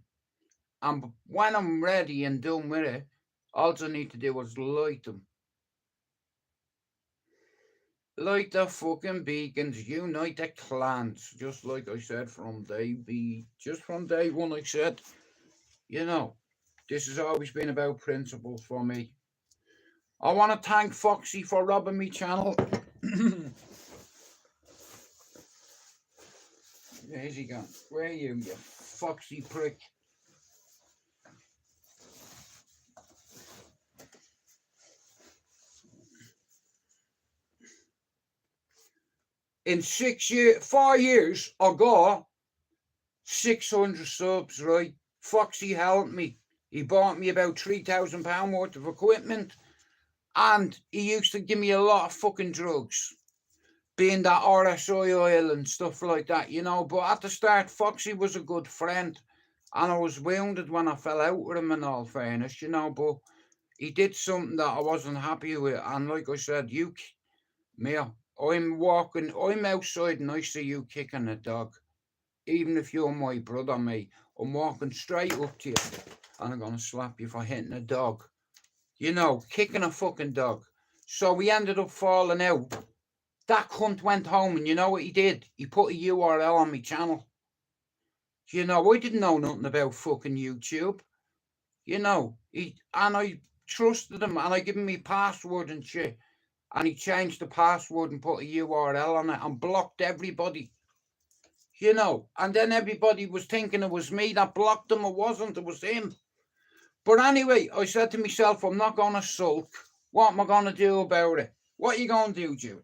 And when I'm ready and done with it, all I need to do is light them. Light the fucking beacons, unite the clans. Just like I said from day one, I said, you know, this has always been about principles for me. I want to thank Foxy for robbing me channel. Where's he gone? Where are you foxy prick? In 4 years, I got 600 subs, right? Foxy helped me. He bought me about £3,000 worth of equipment. And he used to give me a lot of fucking drugs. Being that RSI oil and stuff like that, you know. But at the start, Foxy was a good friend. And I was wounded when I fell out with him, in all fairness, you know. But he did something that I wasn't happy with. And like I said, I'm outside and I see you kicking a dog. Even if you're my brother, mate, I'm walking straight up to you and I'm going to slap you for hitting a dog. You know, kicking a fucking dog. So we ended up falling out. That cunt went home and you know what he did? He put a URL on my channel. You know, I didn't know nothing about fucking YouTube. You know, and I trusted him and I gave him my password and shit. And he changed the password and put a URL on it and blocked everybody. You know, and then everybody was thinking it was me that blocked him. It wasn't, it was him. But anyway, I said to myself, I'm not going to sulk. What am I going to do about it? What are you going to do, Jude?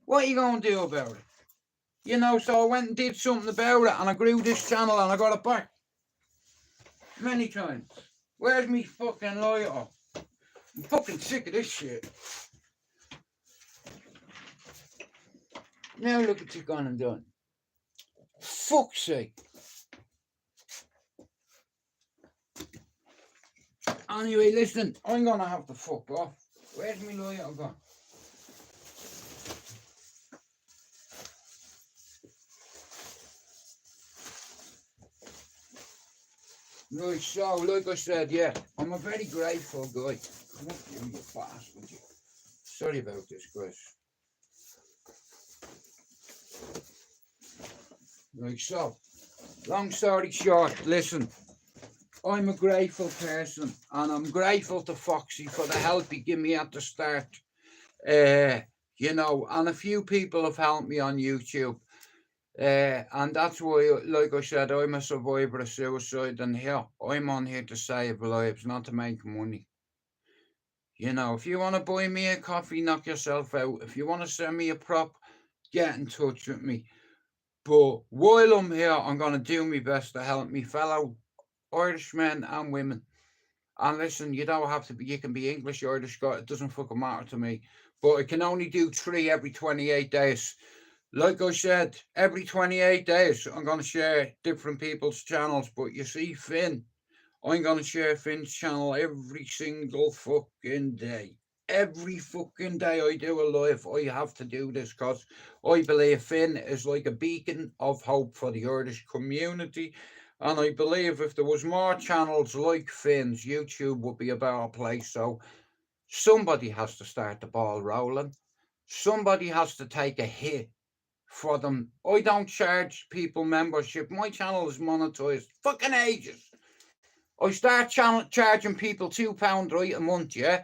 What are you going to do about it? You know, so I went and did something about it and I grew this channel and I got it back. Many times. Where's me fucking lighter? I'm fucking sick of this shit. Now look what you've gone and done. Fuck's sake. Anyway, listen, I'm going to have to fuck off. Where's me lighter gone? Right, so, like I said, yeah, I'm a very grateful guy. Come up here, you bastard, you. Sorry about this, Chris. Right, so, long story short, listen, I'm a grateful person, and I'm grateful to Foxy for the help he gave me at the start. You know, and a few people have helped me on YouTube. And that's why, like I said, I'm a survivor of suicide, and here I'm on here to save lives, not to make money. You know, if you want to buy me a coffee, knock yourself out. If you want to send me a prop, get in touch with me. But while I'm here, I'm going to do my best to help me fellow Irishmen and women. And listen, you don't have to be, you can be English, Irish, Scottish, it doesn't fucking matter to me. But I can only do 3 every 28 days. Like I said, every 28 days, I'm going to share different people's channels. But you see, Finn, I'm going to share Finn's channel every single fucking day. Every fucking day I do a live, I have to do this because I believe Finn is like a beacon of hope for the Irish community. And I believe if there was more channels like Finn's, YouTube would be a better place. So somebody has to start the ball rolling. Somebody has to take a hit for them. I don't charge people membership. My channel is monetized. Fucking ages. I start charging people £2 right a month, yeah?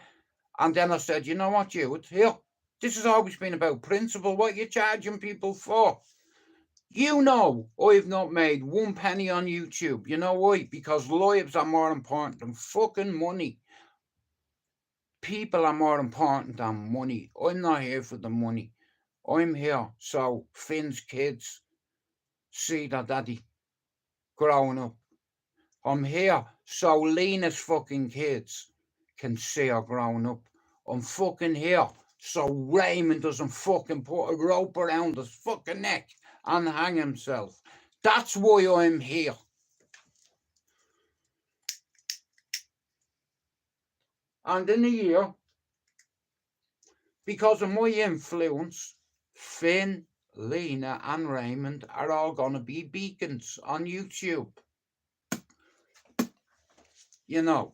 And then I said, you know what, Jude? Here, this has always been about principle. What are you charging people for? You know, I've not made 1 penny on YouTube. You know why? Because lives are more important than fucking money. People are more important than money. I'm not here for the money. I'm here so Finn's kids see their daddy growing up. I'm here so Lena's fucking kids can see her growing up. I'm fucking here so Raymond doesn't fucking put a rope around his fucking neck and hang himself. That's why I'm here. And in a year, because of my influence, Finn, Lena and Raymond are all going to be beacons on YouTube. You know.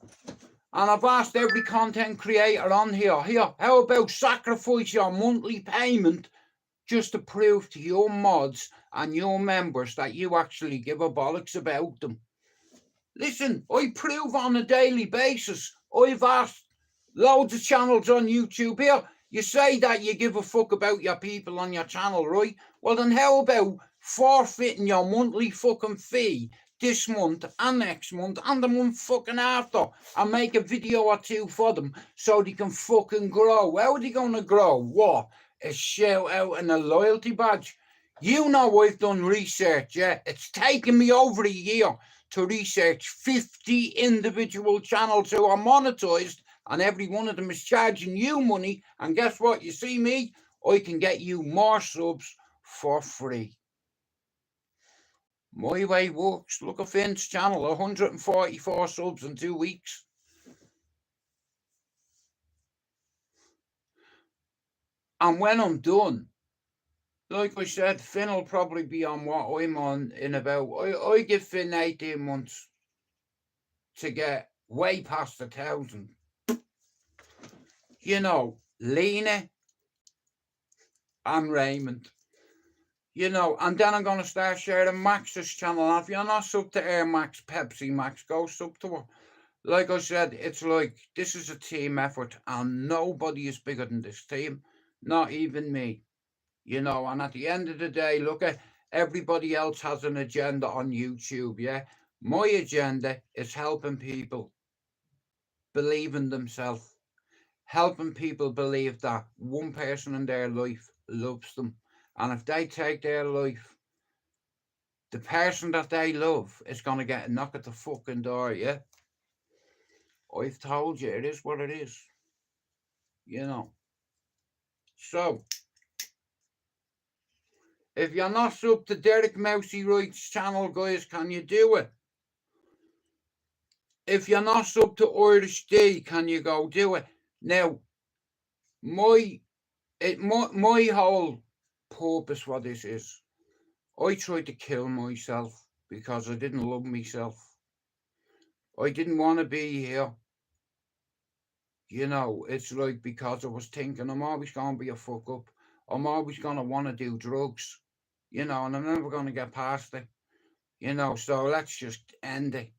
And I've asked every content creator on here, how about sacrifice your monthly payment just to prove to your mods and your members that you actually give a bollocks about them? Listen, I prove on a daily basis. I've asked loads of channels on YouTube here. You say that you give a fuck about your people on your channel, right? Well, then how about forfeiting your monthly fucking fee this month and next month and the month fucking after and make a video or 2 for them so they can fucking grow? How are they going to grow? What? A shout out and a loyalty badge? You know I've done research, yeah? It's taken me over a year to research 50 individual channels who are monetized, and every one of them is charging you money. And guess what? You see me? I can get you more subs for free. My way works. Look at Finn's channel, 144 subs in 2 weeks. And when I'm done, like I said, Finn will probably be on what I'm on in about, I give Finn 18 months to get way past 1,000. You know, Lena and Raymond, You know, and then I'm going to start sharing Max's channel. And if you're not sub to Air Max, Pepsi Max, go sub to her. Like I said, it's like this is a team effort, and nobody is bigger than this team, not even me. You know, and at the end of the day, look at everybody else has an agenda on YouTube, yeah? My agenda is helping people believe in themselves, helping people believe that one person in their life loves them. And if they take their life, the person that they love is going to get a knock at the fucking door, yeah? I've told you, it is what it is, you know. So, if you're not sub to Derek Mousey Wright's channel, guys, can you do it? If you're not sub to Irish D, can you go do it? Now, my whole purpose for this is, I tried to kill myself because I didn't love myself. I didn't want to be here. You know, it's like because I was thinking I'm always going to be a fuck up. I'm always going to want to do drugs, you know, and I'm never going to get past it, you know, so let's just end it.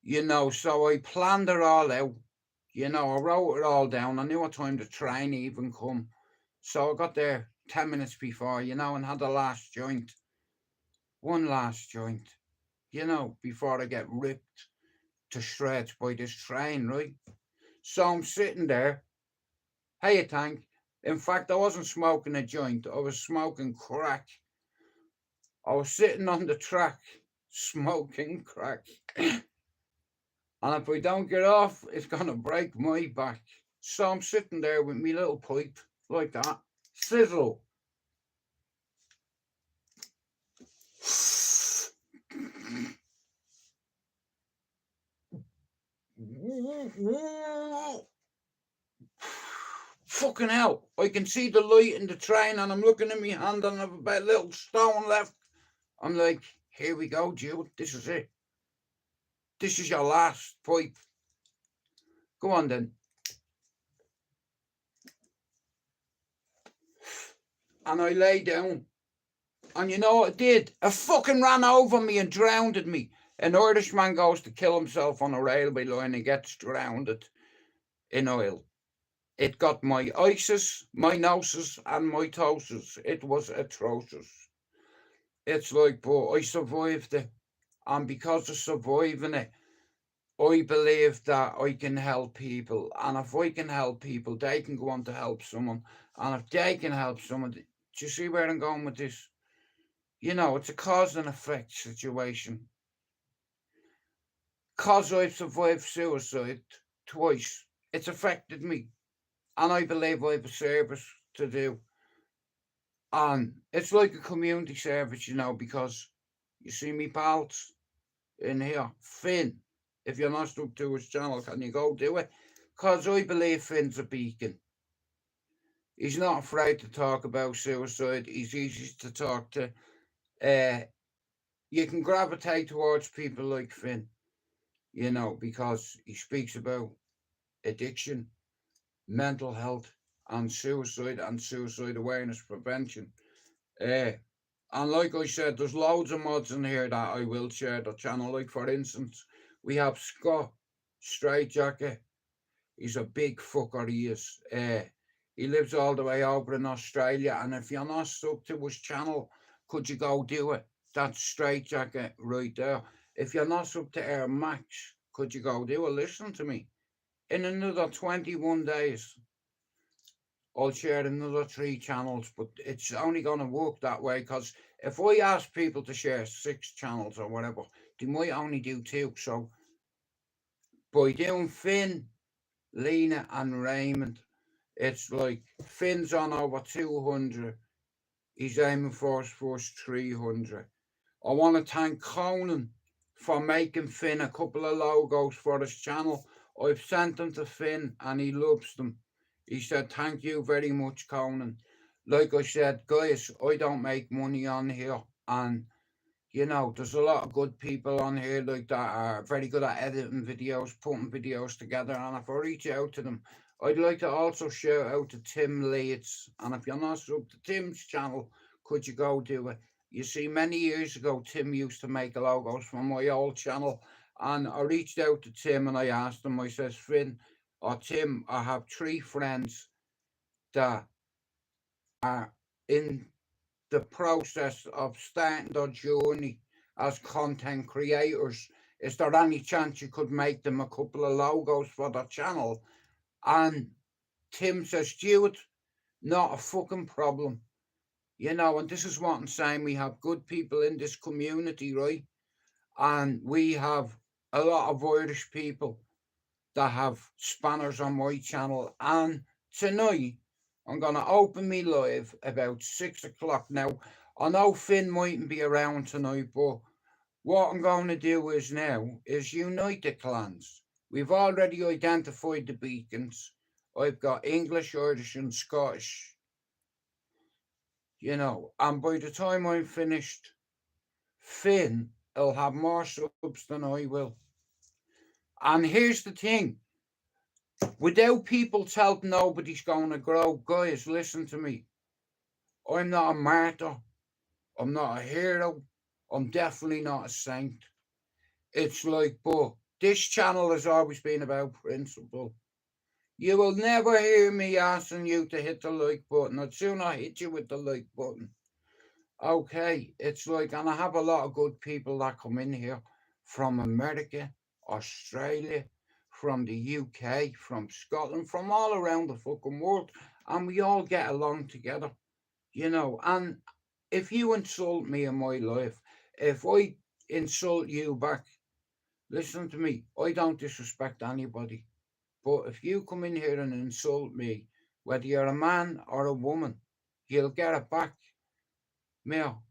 You know, so I planned it all out. You know, I wrote it all down. I knew what time the train even come. So I got there 10 minutes before, you know, and had the last joint. One last joint, you know, before I get ripped to shreds by this train, right? So I'm sitting there. Hey, tank. In fact, I wasn't smoking a joint. I was smoking crack. I was sitting on the track smoking crack. And if I don't get off, it's going to break my back. So I'm sitting there with my little pipe like that. Sizzle. Fucking hell. I can see the light in the train and I'm looking at my hand and I have about a little stone left. I'm like, here we go, Jude. This is it. This is your last pipe. Go on then. And I lay down. And you know what it did? It fucking ran over me and drowned me. An Irishman goes to kill himself on a railway line and gets drowned in oil. It got my isis, my noses, and my toses. It was atrocious. It's like, but I survived it. And because of surviving it, I believe that I can help people. And if I can help people, they can go on to help someone. And if they can help someone, do you see where I'm going with this? You know, it's a cause and effect situation. Because I've survived suicide twice, it's affected me. And I believe I have a service to do. And it's like a community service, you know, because you see me pals in here, Finn. If you're not stuck to his channel, can you go do it? Because I believe Finn's a beacon. He's not afraid to talk about suicide. He's easy to talk to. You can gravitate towards people like Finn, you know, because he speaks about addiction, mental health, and suicide awareness prevention. And like I said, there's loads of mods in here that I will share the channel. Like for instance, we have Scott Straightjacket. He's a big fucker, he is. He lives all the way over in Australia, and if you're not sub to his channel, could you go do it? That's Straightjacket right there. If you're not sub to Air Max, could you go do it? Listen to me. In another 21 days, I'll share another 3 channels, but it's only going to work that way because if I ask people to share 6 channels or whatever, they might only do 2. So by doing Finn, Lena, and Raymond, it's like Finn's on over 200. He's aiming for his first 300. I want to thank Conan for making Finn a couple of logos for his channel. I've sent them to Finn and he loves them. He said, thank you very much, Conan. Like I said, guys, I don't make money on here. And, you know, there's a lot of good people on here like that are very good at editing videos, putting videos together. And if I reach out to them, I'd like to also shout out to Tim Leeds. And if you're not sub to Tim's channel, could you go do it? You see, many years ago, Tim used to make logos for my old channel, and I reached out to Tim and I asked him, I says, Finn or Tim, I have three friends that are in the process of starting their journey as content creators. Is there any chance you could make them a couple of logos for the channel? And Tim says, Stuart, not a fucking problem. You know, and this is what I'm saying. We have good people in this community, right? And we have a lot of Irish people that have spanners on my channel. And tonight, I'm going to open me live about 6 o'clock. Now, I know Finn mightn't be around tonight, but what I'm going to do is now is unite the clans. We've already identified the beacons. I've got English, Irish, and Scottish, you know, and by the time I'm finished, Finn will have more subs than I will. And here's the thing, without people's help, nobody's going to grow. Guys, listen to me. I'm not a martyr. I'm not a hero. I'm definitely not a saint. It's like, but this channel has always been about principle. You will never hear me asking you to hit the like button. I'd sooner hit you with the like button. Okay, it's like, and I have a lot of good people that come in here from America, Australia, from the UK, from Scotland, from all around the fucking world, and we all get along together, you know. And if you insult me in my life, if I insult you back, listen to me, I don't disrespect anybody. But if you come in here and insult me, whether you're a man or a woman, you'll get it back. Now,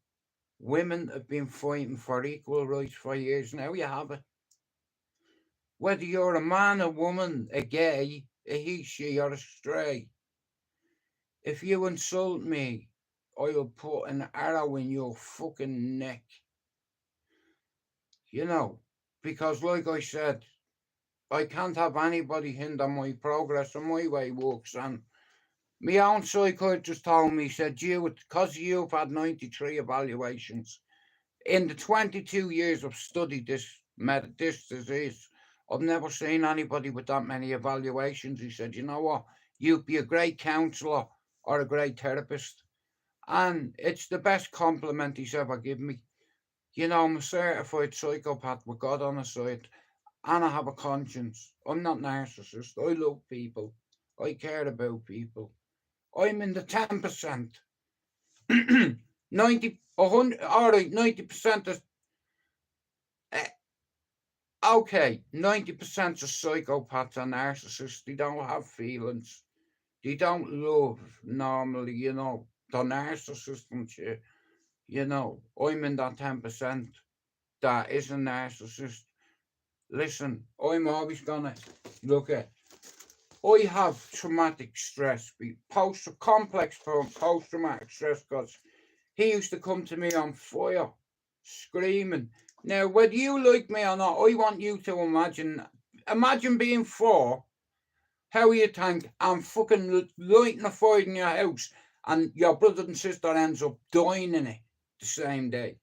women have been fighting for equal rights for years now. You have it. Whether you're a man, a woman, a gay, a he, she, or a stray, if you insult me, I'll put an arrow in your fucking neck. You know, because like I said, I can't have anybody hinder my progress and my way works. And my own psychiatrist told me, he said, you, because you've had 93 evaluations, in the 22 years I've studied this disease, I've never seen anybody with that many evaluations. He said, you know what? You'd be a great counsellor or a great therapist. And it's the best compliment he's ever given me. You know, I'm a certified psychopath with God on his side. And I have a conscience. I'm not narcissist. I love people. I care about people. I'm in the 10%. 90, 100, all right, 90% is, okay, 90% of psychopaths are narcissists. They don't have feelings. They don't love normally, you know. They're narcissists and shit. You know, I'm in that 10% that is a narcissist. Listen, I'm always gonna look at, I have traumatic stress, complex post-traumatic stress, because he used to come to me on fire, screaming. Now, whether you like me or not, I want you to imagine being 4, how you think, and fucking lighting a fire in your house, and your brother and sister ends up dying in it the same day.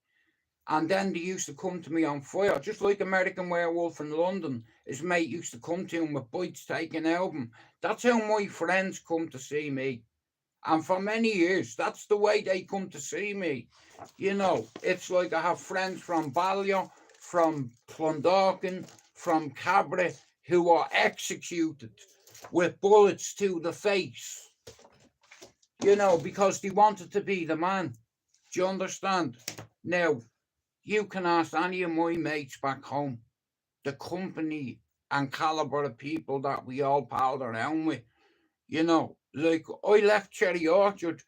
And then they used to come to me on fire, just like American Werewolf in London. His mate used to come to him with bites taken out of him. That's how my friends come to see me. And for many years, that's the way they come to see me. You know, it's like I have friends from Ballyer, from Clondalkin, from Cabra, who are executed with bullets to the face. You know, because they wanted to be the man. Do you understand? Now, you can ask any of my mates back home, the company and caliber of people that we all palled around with. You know, like I left Cherry Orchard,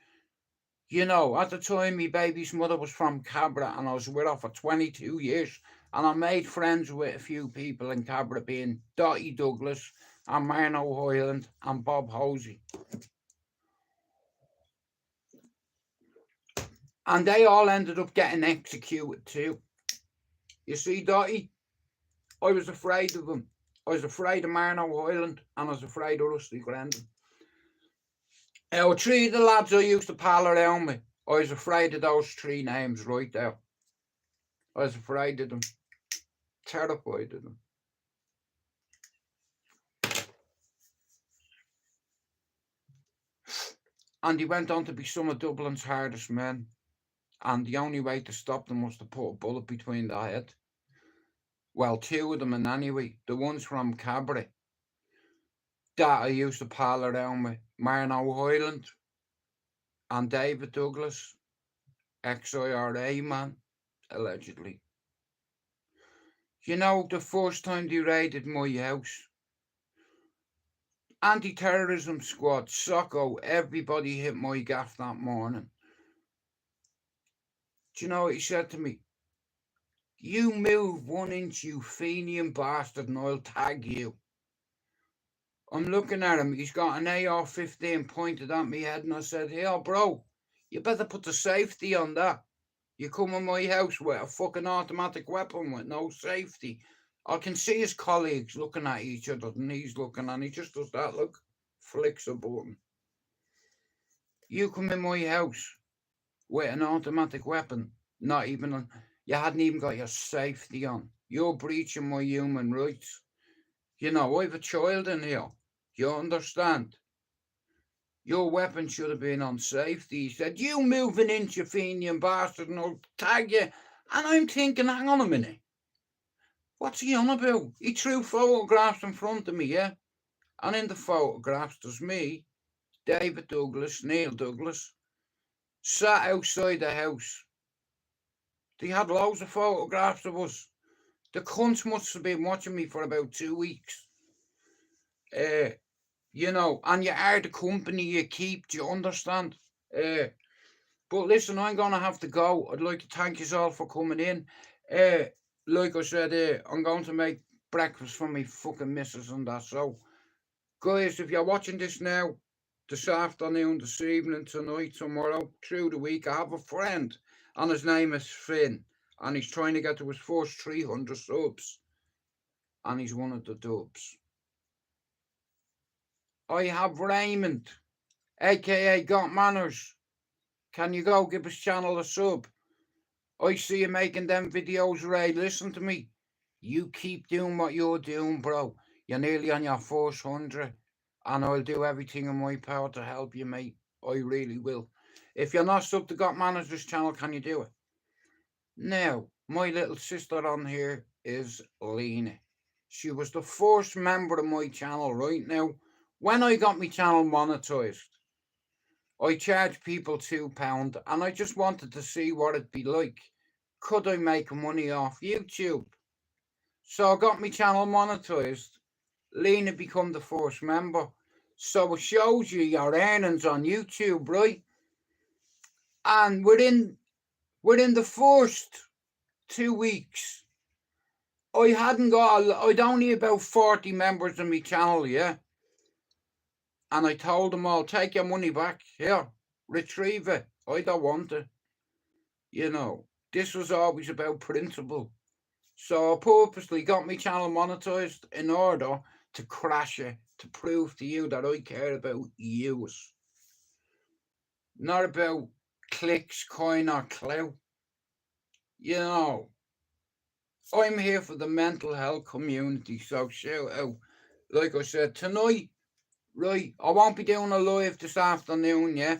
you know, at the time my baby's mother was from Cabra and I was with her for 22 years. And I made friends with a few people in Cabra, being Dottie Douglas and Marno Hoyland and Bob Hosey. And they all ended up getting executed too. You see, Dottie, I was afraid of him. I was afraid of Marno Hoyland and I was afraid of Rusty Grendon. 3 of the lads I used to pal around with, I was afraid of those three names right there. I was afraid of them. Terrified of them. And he went on to be some of Dublin's hardest men. And the only way to stop them was to put a bullet between their head. Well, two of them, and anyway, the ones from Cabaret that I used to pal around with, Marno Highland and David Douglas, ex-IRA man, allegedly. You know, the first time they raided my house, anti-terrorism squad, Socko, everybody hit my gaff that morning. Do you know what he said to me? You move 1 inch, you Fenian bastard, and I'll tag you. I'm looking at him, he's got an AR-15 pointed at me head, and I said, "Yo, bro, you better put the safety on that. You come in my house with a fucking automatic weapon with no safety." I can see his colleagues looking at each other, and he's looking, and he just does that, look, flicks a button. You come in my house with an automatic weapon, not even, you hadn't even got your safety on. You're breaching my human rights. You know, I have a child in here. You understand? Your weapon should have been on safety. He said, "You move 1 inch, you Fenian bastard, and I'll tag you." And I'm thinking, hang on a minute. What's he on about? He threw photographs in front of me, yeah? And in the photographs, there's me, David Douglas, Neil Douglas, sat outside the house. They had loads of photographs of us. The cunts must have been watching me for about 2 weeks. You know, and you are the company you keep, do you understand? But listen, I'm going to have to go. I'd like to thank you all for coming in. Like I said, I'm going to make breakfast for me fucking missus and that. So, guys, if you're watching this now, this afternoon, this evening, tonight, tomorrow, through the week, I have a friend, and his name is Finn, and he's trying to get to his first 300 subs, and he's one of the dubs. I have Raymond, aka Got Manners. Can you go give his channel a sub? I see you making them videos, Ray. Listen to me. You keep doing what you're doing, bro. You're nearly on your first 100. And I'll do everything in my power to help you, mate. I really will. If you're not subbed to Got Manners channel, can you do it? Now, my little sister on here is Lena. She was the first member of my channel right now. When I got my channel monetized, I charged people £2 and I just wanted to see what it'd be like. Could I make money off YouTube? So I got my channel monetized. Lena become the first member. So it shows you your earnings on YouTube, right? And within the first 2 weeks, I'd only about 40 members on my channel, yeah? And I told them all, take your money back. Here, retrieve it. I don't want it. You know, this was always about principle. So I purposely got my channel monetized in order to crash it, to prove to you that I care about yous. Not about clicks, coin, or clout. You know, I'm here for the mental health community, so shout out. Like I said, tonight, right, I won't be doing a live this afternoon, yeah?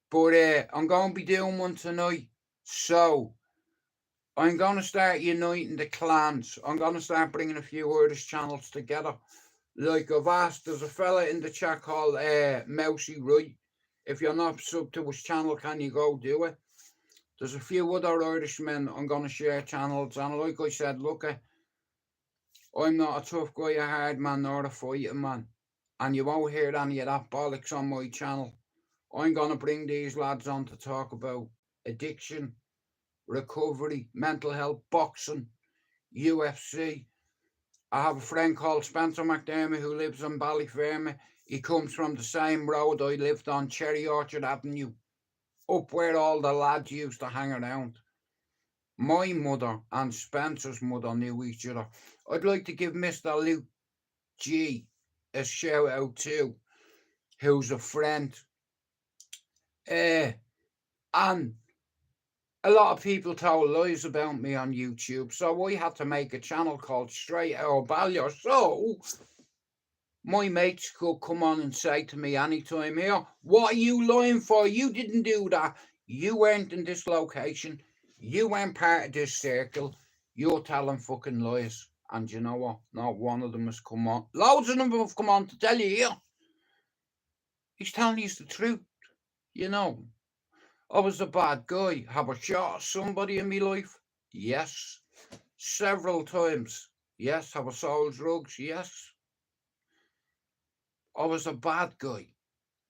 But I'm going to be doing one tonight. So, I'm going to start uniting the clans. I'm going to start bringing a few Irish channels together. Like I've asked, there's a fella in the chat called Mousy Right. If you're not sub to his channel, can you go do it? There's a few other Irishmen I'm going to share channels. And like I said, look, I'm not a tough guy, a hard man, nor a fighting man. And you won't hear any of that bollocks on my channel. I'm going to bring these lads on to talk about addiction, recovery, mental health, boxing, UFC. I have a friend called Spencer McDermott who lives on Ballyfermot. He comes from the same road I lived on, Cherry Orchard Avenue, up where all the lads used to hang around. My mother and Spencer's mother knew each other. I'd like to give Mr. Luke G a shout out too, who's a friend. And a lot of people told lies about me on YouTube, so I had to make a channel called STRAIGHTOUTTABALLYER. So my mates could come on and say to me anytime here, what are you lying for? You didn't do that. You weren't in this location. You weren't part of this circle. You're telling fucking lies. And you know what? Not one of them has come on. Loads of them have come on to tell you here. He's telling you the truth. You know, I was a bad guy. Have I shot somebody in my life? Yes. Several times. Yes. Have I sold drugs? Yes. I was a bad guy.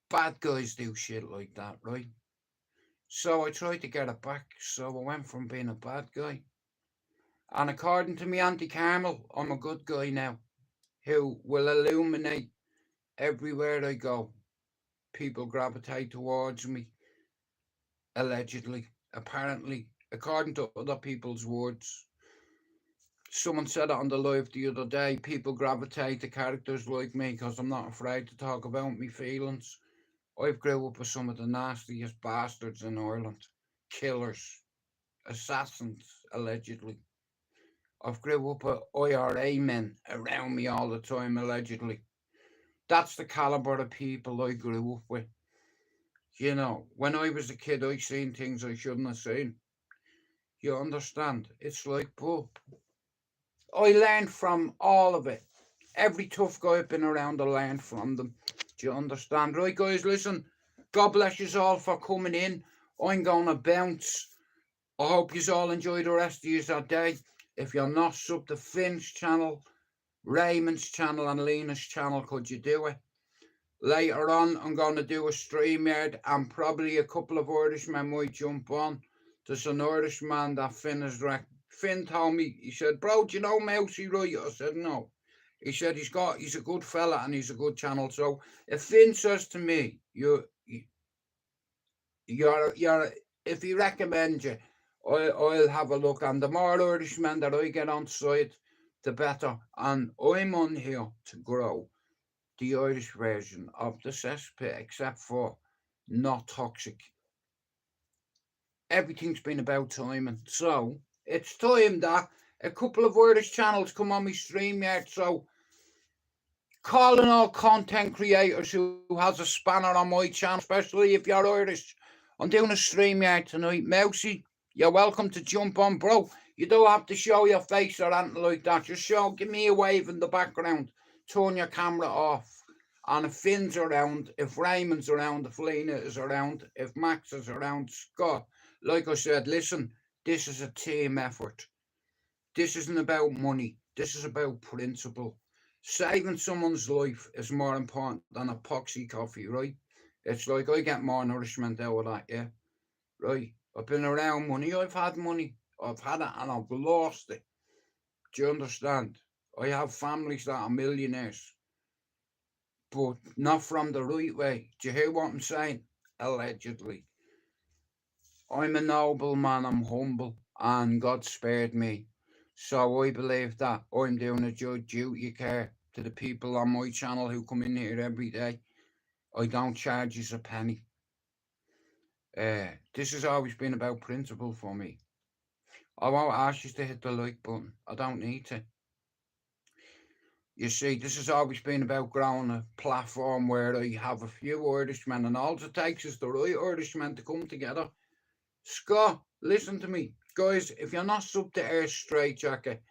Bad guys do shit like that, right? So I tried to get it back. So I went from being a bad guy. And according to me Auntie Carmel, I'm a good guy now who will illuminate everywhere I go. People gravitate towards me, allegedly, apparently, according to other people's words. Someone said it on the live the other day, people gravitate to characters like me because I'm not afraid to talk about my feelings. I've grew up with some of the nastiest bastards in Ireland. Killers, assassins, allegedly. I've grew up with IRA men around me all the time, allegedly. That's the calibre of people I grew up with. You know, when I was a kid, I seen things I shouldn't have seen. You understand? It's like, but I learned from all of it. Every tough guy I've been around, I learned from them. Do you understand? Right, guys, listen. God bless you all for coming in. I'm going to bounce. I hope you all enjoy the rest of your day. If you're not sub to Finn's channel, Raymond's channel and Lena's channel, could you do it? Later on, I'm going to do a StreamYard and probably a couple of Irishmen might jump on. There's an Irishman that Finn has wrecked. Finn told me, he said, bro, do you know Mousy right? I said, no. He said he's a good fella and he's a good channel. So if Finn says to me, you're if he recommends you, I'll have a look. And the more Irishmen that I get on site, the better. And I'm on here to grow the Irish version of the cesspit, except for not toxic. Everything's been about timing. So it's time that a couple of Irish channels come on my StreamYard. So calling all content creators who has a spanner on my channel, especially if you're Irish. I'm doing a StreamYard tonight. Mousy, you're welcome to jump on, bro. You don't have to show your face or anything like that. Just give me a wave in the background. Turn your camera off. And if Finn's around, if Raymond's around, if Lena is around, if Max is around, Scott, like I said, listen, this is a team effort. This isn't about money. This is about principle. Saving someone's life is more important than a poxy coffee, right? It's like I get more nourishment out of that, yeah? Right? I've been around money. I've had money. I've had it and I've lost it. Do you understand? I have families that are millionaires, but not from the right way. Do you hear what I'm saying? Allegedly. I'm a noble man, I'm humble, and God spared me. So I believe that I'm doing a good duty care to the people on my channel who come in here every day. I don't charge you a penny. This has always been about principle for me. I won't ask you to hit the like button. I don't need to. You see, this has always been about growing a platform where I have a few Irishmen, and all it takes is the right Irishmen to come together. Scott, listen to me. Guys, if you're not sub to Air Straight Jacket,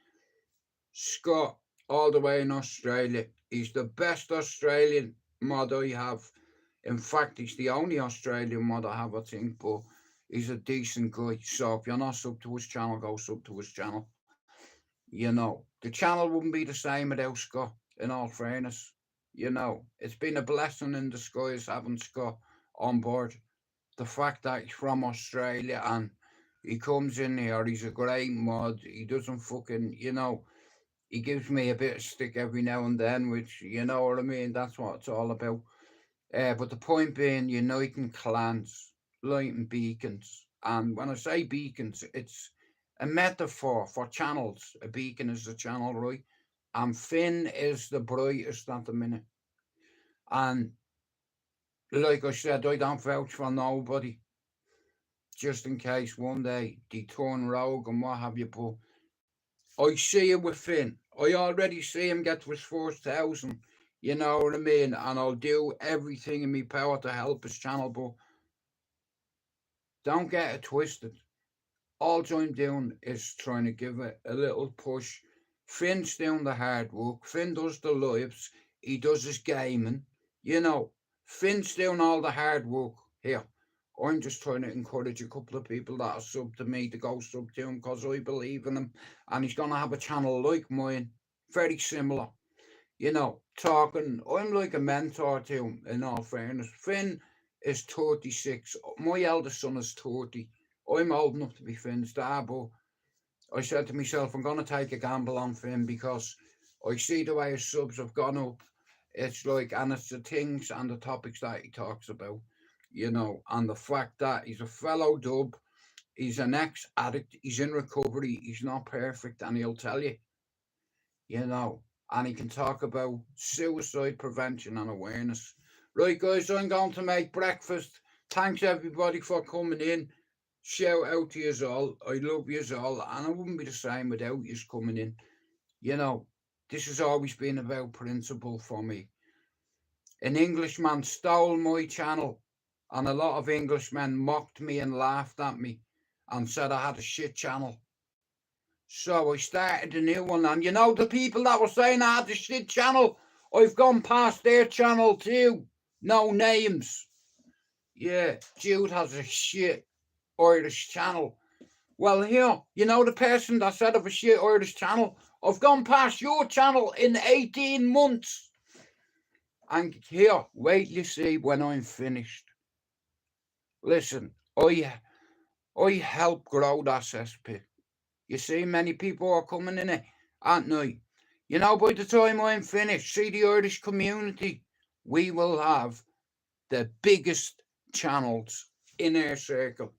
Scott, all the way in Australia, he's the best Australian mod I have. In fact, he's the only Australian mod I have, I think, but he's a decent guy. So if you're not sub to his channel, go sub to his channel. You know, the channel wouldn't be the same without Scott, in all fairness. You know, it's been a blessing in disguise having Scott on board. The fact that he's from Australia and he comes in here, he's a great mod. He doesn't fucking, he gives me a bit of stick every now and then, which, you know what I mean? That's what it's all about. But the point being, uniting clans, lighting beacons. And when I say beacons, it's a metaphor for channels. A beacon is a channel, right? And Finn is the brightest at the minute. And like I said, I don't vouch for nobody. just in case one day they turn rogue and what have you. But I see it with Finn. I already see him get to his first 1,000. You know what I mean? And I'll do everything in my power to help his channel. But don't get it twisted. All I'm doing is trying to give it a little push. Finn's doing the hard work. Finn does the lives. He does his gaming. You know, Finn's doing all the hard work here. I'm just trying to encourage a couple of people that are sub to me to go sub to him because I believe in him. And he's going to have a channel like mine, very similar. You know, talking, I'm like a mentor to him, in all fairness. Finn is 36. My eldest son is 30. I'm old enough to be Finn's dad, but I said to myself, I'm going to take a gamble on Finn because I see the way his subs have gone up. It's like, and it's the things and the topics that he talks about, you know, and the fact that he's a fellow dub, he's an ex-addict, he's in recovery, he's not perfect, and he'll tell you know, and he can talk about suicide prevention and awareness. Right, guys, I'm going to make breakfast. Thanks, everybody, for coming in. Shout out to you all. I love you all, and I wouldn't be the same without you coming in. You know, this has always been about principle for me. An Englishman stole my channel, and a lot of Englishmen mocked me and laughed at me and said I had a shit channel. So I started a new one, and you know the people that were saying I had a shit channel, I've gone past their channel too. No names. Yeah, Jude has a shit Irish channel. Well, here, you know the person that said of a shit Irish channel, I've gone past your channel in 18 months. And here, wait till you see when I'm finished. Listen, I help grow that cesspit. You see, many people are coming in it, aren't they? You know, by the time I'm finished, see the Irish community, we will have the biggest channels in our circle.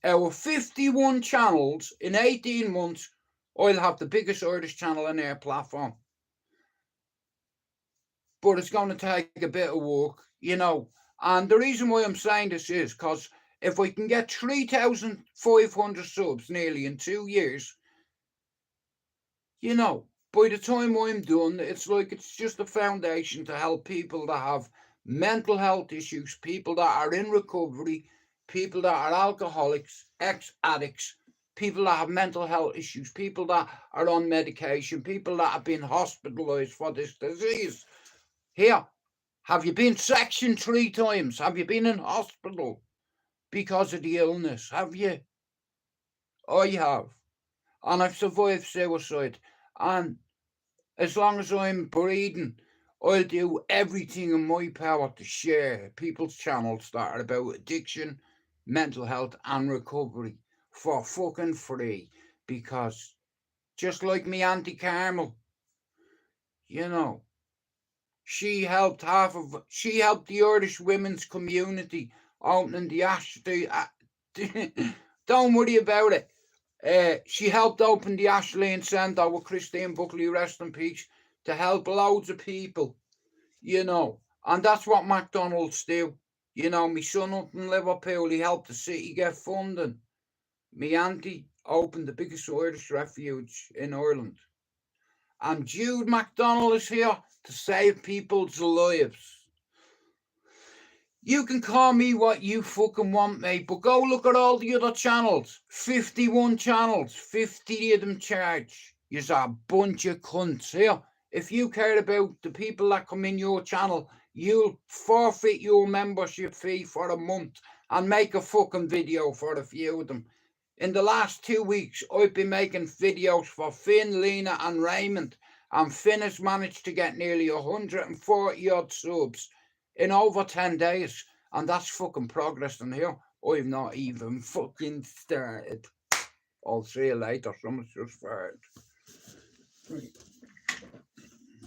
Our 51 channels in 18 months, I'll have the biggest Irish channel in our platform. But it's going to take a bit of work, you know. And the reason why I'm saying this is because if we can get 3,500 subs nearly in 2 years, you know, by the time I'm done, it's like it's just a foundation to help people that have mental health issues, people that are in recovery, people that are alcoholics, ex-addicts, people that have mental health issues, people that are on medication, people that have been hospitalized for this disease. Here, have you been sectioned 3 times? Have you been in hospital because of the illness? Have you? I have. And I've survived suicide. And as long as I'm breathing, I'll do everything in my power to share people's channels that are about addiction, mental health, and recovery for fucking free. Because just like me Auntie Carmel, you know, she helped the Irish women's community opening the Ashley. Don't worry about it. She helped open the Ashleen Centre with Christine Buckley, rest in peace, to help loads of people, you know. And that's what McDonald's do. You know, my son up in Liverpool, he helped the city get funding. Me auntie opened the biggest Irish refuge in Ireland. And Jude McDonald is here to save people's lives. You can call me what you fucking want, mate, but go look at all the other channels. 51 channels, 50 of them charge. You're a bunch of cunts here. If you care about the people that come in your channel, you'll forfeit your membership fee for a month and make a fucking video for a few of them. In the last 2 weeks, I've been making videos for Finn, Lena and Raymond, and Finn has managed to get nearly 140 odd subs in over 10 days, and that's fucking progress. And here, I've not even fucking started. I'll see you later. Someone's just fired.